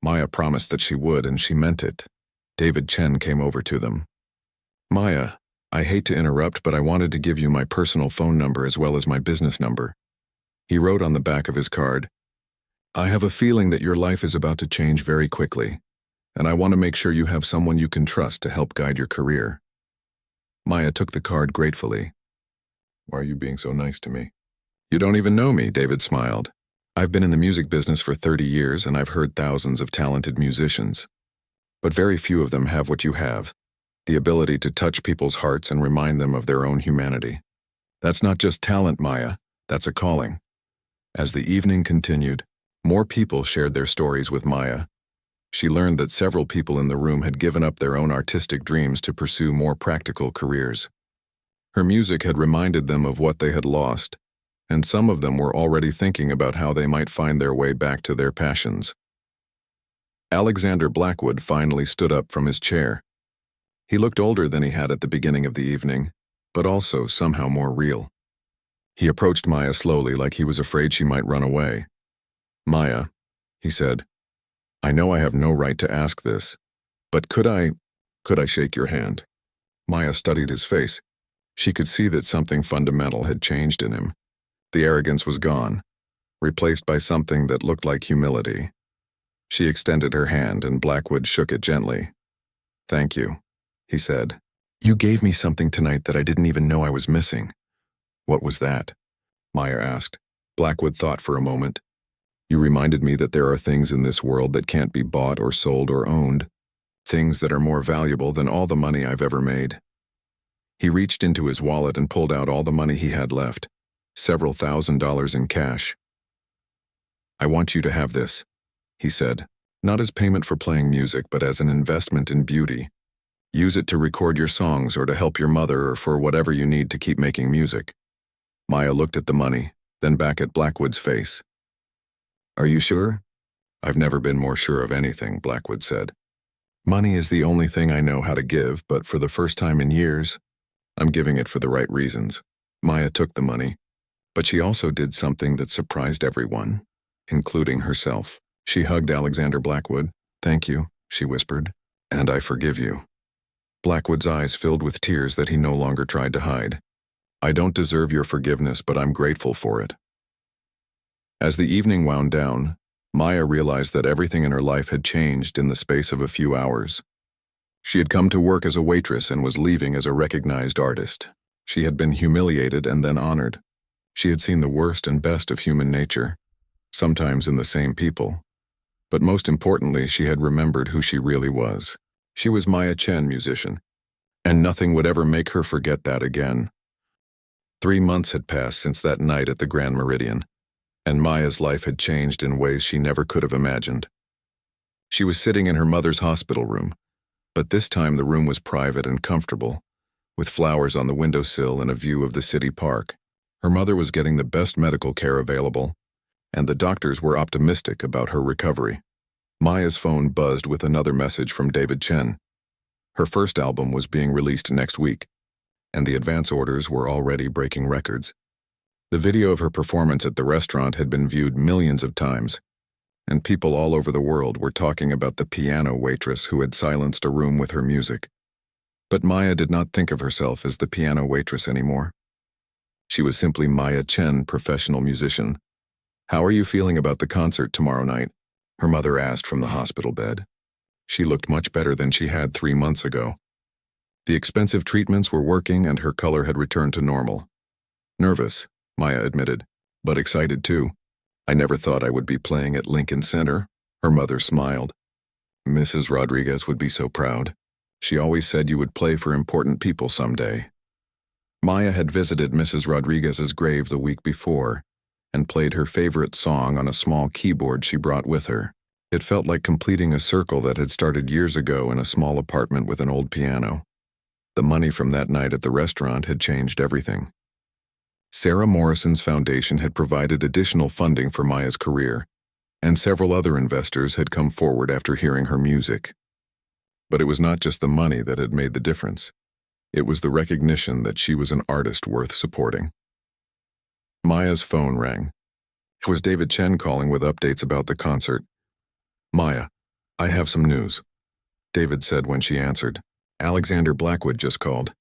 Maya promised that she would, and she meant it. David Chen came over to them. Maya, I hate to interrupt, but I wanted to give you my personal phone number as well as my business number. He wrote on the back of his card, I have a feeling that your life is about to change very quickly, and I want to make sure you have someone you can trust to help guide your career. Maya took the card gratefully. Why are you being so nice to me? You don't even know me, David smiled. I've been in the music business for 30 years and I've heard thousands of talented musicians. But very few of them have what you have, the ability to touch people's hearts and remind them of their own humanity. That's not just talent, Maya, that's a calling. As the evening continued, more people shared their stories with Maya. She learned that several people in the room had given up their own artistic dreams to pursue more practical careers. Her music had reminded them of what they had lost, and some of them were already thinking about how they might find their way back to their passions. Alexander Blackwood finally stood up from his chair. He looked older than he had at the beginning of the evening, but also somehow more real. He approached Maya slowly, like he was afraid she might run away. Maya, he said, I know I have no right to ask this, but could I shake your hand? Maya studied his face. She could see that something fundamental had changed in him. The arrogance was gone, replaced by something that looked like humility. She extended her hand and Blackwood shook it gently. Thank you, he said. You gave me something tonight that I didn't even know I was missing. What was that? Maya asked. Blackwood thought for a moment. You reminded me that there are things in this world that can't be bought or sold or owned. Things that are more valuable than all the money I've ever made. He reached into his wallet and pulled out all the money he had left. Several $1,000s in cash. I want you to have this, he said, not as payment for playing music, but as an investment in beauty. Use it to record your songs or to help your mother or for whatever you need to keep making music. Maya looked at the money, then back at Blackwood's face. Are you sure? I've never been more sure of anything, Blackwood said. Money is the only thing I know how to give, but for the first time in years, I'm giving it for the right reasons. Maya took the money. But she also did something that surprised everyone, including herself. She hugged Alexander Blackwood. Thank you, she whispered, and I forgive you. Blackwood's eyes filled with tears that he no longer tried to hide. I don't deserve your forgiveness, but I'm grateful for it. As the evening wound down, Maya realized that everything in her life had changed in the space of a few hours. She had come to work as a waitress and was leaving as a recognized artist. She had been humiliated and then honored. She had seen the worst and best of human nature, sometimes in the same people. But most importantly, she had remembered who she really was. She was Maya Chen, musician, and nothing would ever make her forget that again. 3 months had passed since that night at the Grand Meridian, and Maya's life had changed in ways she never could have imagined. She was sitting in her mother's hospital room, but this time the room was private and comfortable, with flowers on the windowsill and a view of the city park. Her mother was getting the best medical care available, and the doctors were optimistic about her recovery. Maya's phone buzzed with another message from David Chen. Her first album was being released next week, and the advance orders were already breaking records. The video of her performance at the restaurant had been viewed millions of times, and people all over the world were talking about the piano waitress who had silenced a room with her music. But Maya did not think of herself as the piano waitress anymore. She was simply Maya Chen, professional musician. How are you feeling about the concert tomorrow night? Her mother asked from the hospital bed. She looked much better than she had 3 months ago. The expensive treatments were working and her color had returned to normal. Nervous, Maya admitted, but excited too. I never thought I would be playing at Lincoln Center. Her mother smiled. Mrs. Rodriguez would be so proud. She always said you would play for important people someday. Maya had visited Mrs. Rodriguez's grave the week before and played her favorite song on a small keyboard she brought with her. It felt like completing a circle that had started years ago in a small apartment with an old piano. The money from that night at the restaurant had changed everything. Sarah Morrison's foundation had provided additional funding for Maya's career, and several other investors had come forward after hearing her music. But it was not just the money that had made the difference. It was the recognition that she was an artist worth supporting. Maya's phone rang. It was David Chen calling with updates about the concert. "Maya, I have some news," David said when she answered. "Alexander Blackwood just called.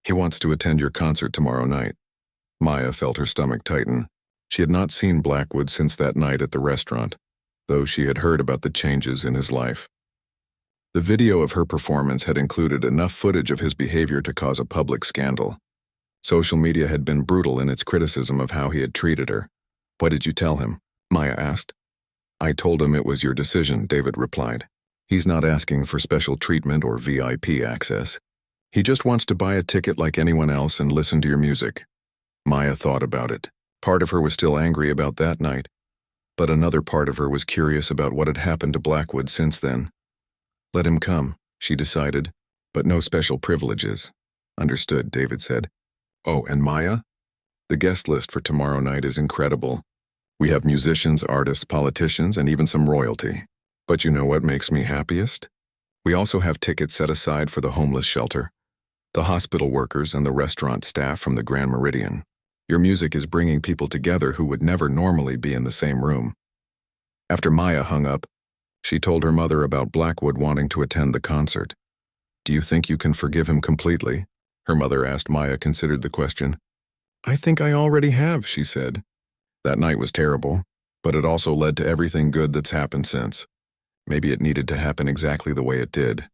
He wants to attend your concert tomorrow night." Maya felt her stomach tighten. She had not seen Blackwood since that night at the restaurant, though she had heard about the changes in his life. The video of her performance had included enough footage of his behavior to cause a public scandal. Social media had been brutal in its criticism of how he had treated her. "What did you tell him?" Maya asked. "I told him it was your decision," David replied. "He's not asking for special treatment or VIP access. He just wants to buy a ticket like anyone else and listen to your music." Maya thought about it. Part of her was still angry about that night, but another part of her was curious about what had happened to Blackwood since then. "Let him come," she decided, "but no special privileges." "Understood," David said. "Oh, and Maya? The guest list for tomorrow night is incredible. We have musicians, artists, politicians, and even some royalty. But you know what makes me happiest? We also have tickets set aside for the homeless shelter, the hospital workers, and the restaurant staff from the Grand Meridian. Your music is bringing people together who would never normally be in the same room." After Maya hung up, she told her mother about Blackwood wanting to attend the concert. "Do you think you can forgive him completely?" her mother asked. Maya considered the question. "I think I already have," she said. "That night was terrible, but it also led to everything good that's happened since. Maybe it needed to happen exactly the way it did."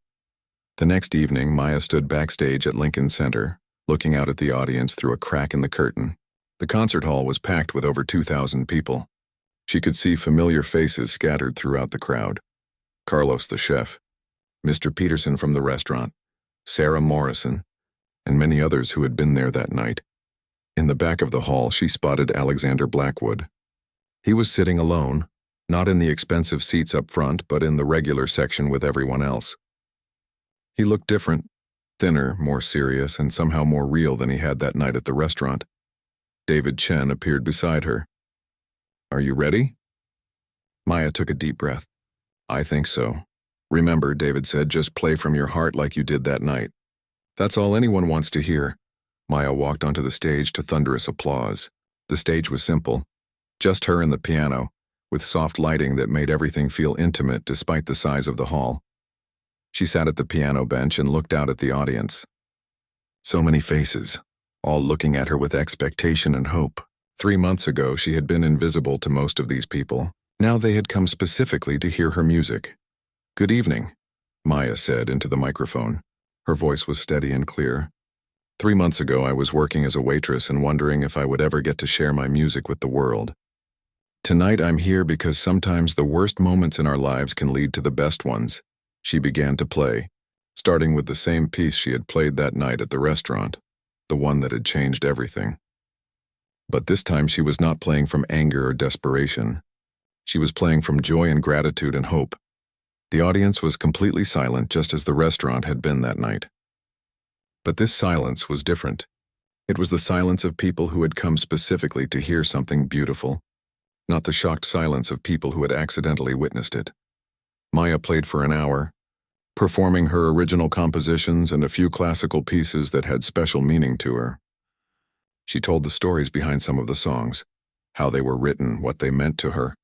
The next evening, Maya stood backstage at Lincoln Center, looking out at the audience through a crack in the curtain. The concert hall was packed with over 2,000 people. She could see familiar faces scattered throughout the crowd. Carlos the chef, Mr. Peterson from the restaurant, Sarah Morrison, and many others who had been there that night. In the back of the hall, she spotted Alexander Blackwood. He was sitting alone, not in the expensive seats up front, but in the regular section with everyone else. He looked different, thinner, more serious, and somehow more real than he had that night at the restaurant. David Chen appeared beside her. "Are you ready?" Maya took a deep breath. "I think so. Remember," David said, "just play from your heart like you did that night." "That's all anyone wants to hear." Maya walked onto the stage to thunderous applause. The stage was simple, just her and the piano, with soft lighting that made everything feel intimate despite the size of the hall. She sat at the piano bench and looked out at the audience. So many faces, all looking at her with expectation and hope. 3 months ago, she had been invisible to most of these people. Now they had come specifically to hear her music. "Good evening," Maya said into the microphone. Her voice was steady and clear. 3 months ago, I was working as a waitress and wondering if I would ever get to share my music with the world. Tonight I'm here because sometimes the worst moments in our lives can lead to the best ones." She began to play, starting with the same piece she had played that night at the restaurant, the one that had changed everything. But this time she was not playing from anger or desperation. She was playing from joy and gratitude and hope. The audience was completely silent, just as the restaurant had been that night. But this silence was different. It was the silence of people who had come specifically to hear something beautiful, not the shocked silence of people who had accidentally witnessed it. Maya played for an hour, performing her original compositions and a few classical pieces that had special meaning to her. She told the stories behind some of the songs, how they were written, what they meant to her,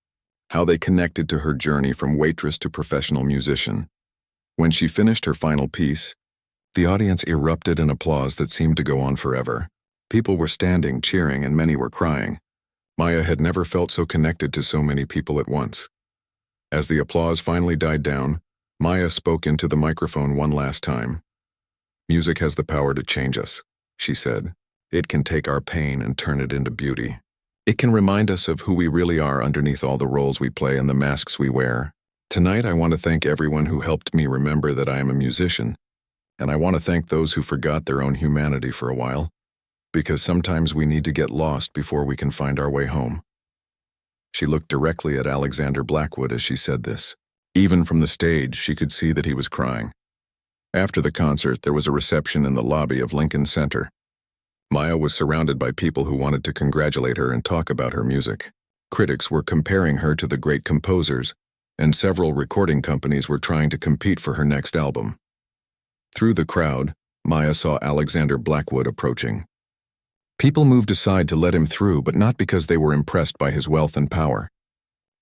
how they connected to her journey from waitress to professional musician. When she finished her final piece, the audience erupted in applause that seemed to go on forever. People were standing, cheering, and many were crying. Maya had never felt so connected to so many people at once. As the applause finally died down, Maya spoke into the microphone one last time. "Music has the power to change us," she said. "It can take our pain and turn it into beauty. It can remind us of who we really are underneath all the roles we play and the masks we wear. Tonight I want to thank everyone who helped me remember that I am a musician, and I want to thank those who forgot their own humanity for a while, because sometimes we need to get lost before we can find our way home." She looked directly at Alexander Blackwood as she said this. Even from the stage, she could see that he was crying. After the concert, there was a reception in the lobby of Lincoln Center. Maya was surrounded by people who wanted to congratulate her and talk about her music. Critics were comparing her to the great composers, and several recording companies were trying to compete for her next album. Through the crowd, Maya saw Alexander Blackwood approaching. People moved aside to let him through, but not because they were impressed by his wealth and power.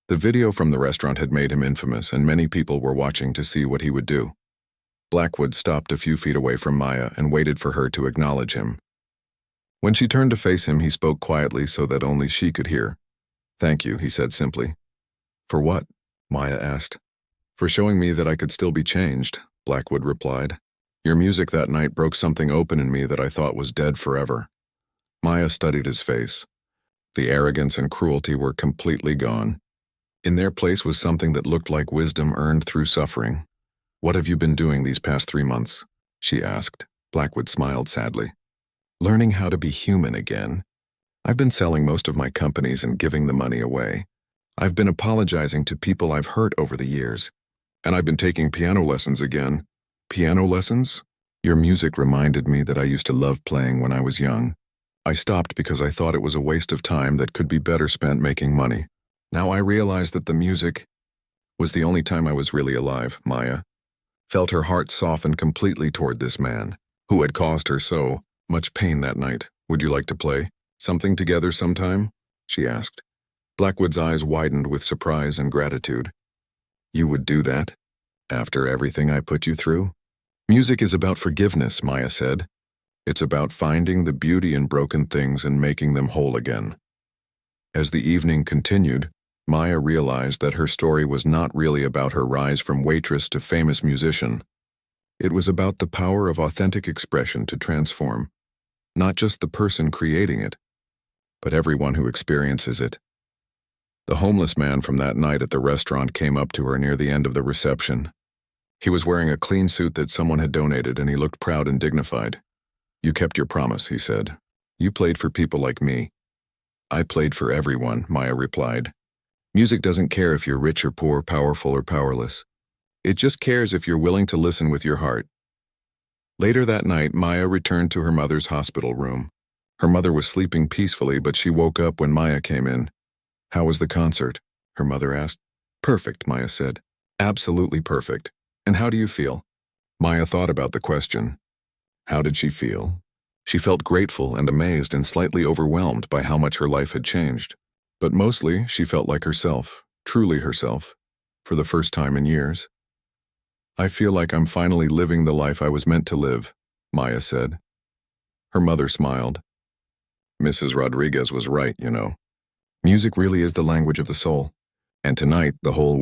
The video from the restaurant had made him infamous, and many people were watching to see what he would do. Blackwood stopped a few feet away from Maya and waited for her to acknowledge him. When she turned to face him, he spoke quietly so that only she could hear. "Thank you," he said simply. "For what?" Maya asked. "For showing me that I could still be changed," Blackwood replied. "Your music that night broke something open in me that I thought was dead forever." Maya studied his face. The arrogance and cruelty were completely gone. In their place was something that looked like wisdom earned through suffering. "What have you been doing these past 3 months?" she asked. Blackwood smiled sadly. "Learning how to be human again. I've been selling most of my companies and giving the money away. I've been apologizing to people I've hurt over the years. And I've been taking piano lessons again." "Piano lessons?" "Your music reminded me that I used to love playing when I was young. I stopped because I thought it was a waste of time that could be better spent making money. Now I realize that the music was the only time I was really alive." Maya felt her heart soften completely toward this man, who had caused her so much pain that night. "Would you like to play something together sometime?" she asked. Blackwood's eyes widened with surprise and gratitude. "You would do that? After everything I put you through?" "Music is about forgiveness," Maya said. "It's about finding the beauty in broken things and making them whole again." As the evening continued, Maya realized that her story was not really about her rise from waitress to famous musician. It was about the power of authentic expression to transform, not just the person creating it, but everyone who experiences it. The homeless man from that night at the restaurant came up to her near the end of the reception. He was wearing a clean suit that someone had donated, and he looked proud and dignified. "You kept your promise," he said. "You played for people like me." "I played for everyone," Maya replied. "Music doesn't care if you're rich or poor, powerful or powerless. It just cares if you're willing to listen with your heart." Later that night, Maya returned to her mother's hospital room. Her mother was sleeping peacefully, but she woke up when Maya came in. "How was the concert?" her mother asked. "Perfect," Maya said. "Absolutely perfect. And how do you feel?" Maya thought about the question. How did she feel? She felt grateful and amazed and slightly overwhelmed by how much her life had changed. But mostly, she felt like herself, truly herself, for the first time in years. "I feel like I'm finally living the life I was meant to live," Maya said. Her mother smiled. "Mrs. Rodriguez was right, you know. Music really is the language of the soul. And tonight, the whole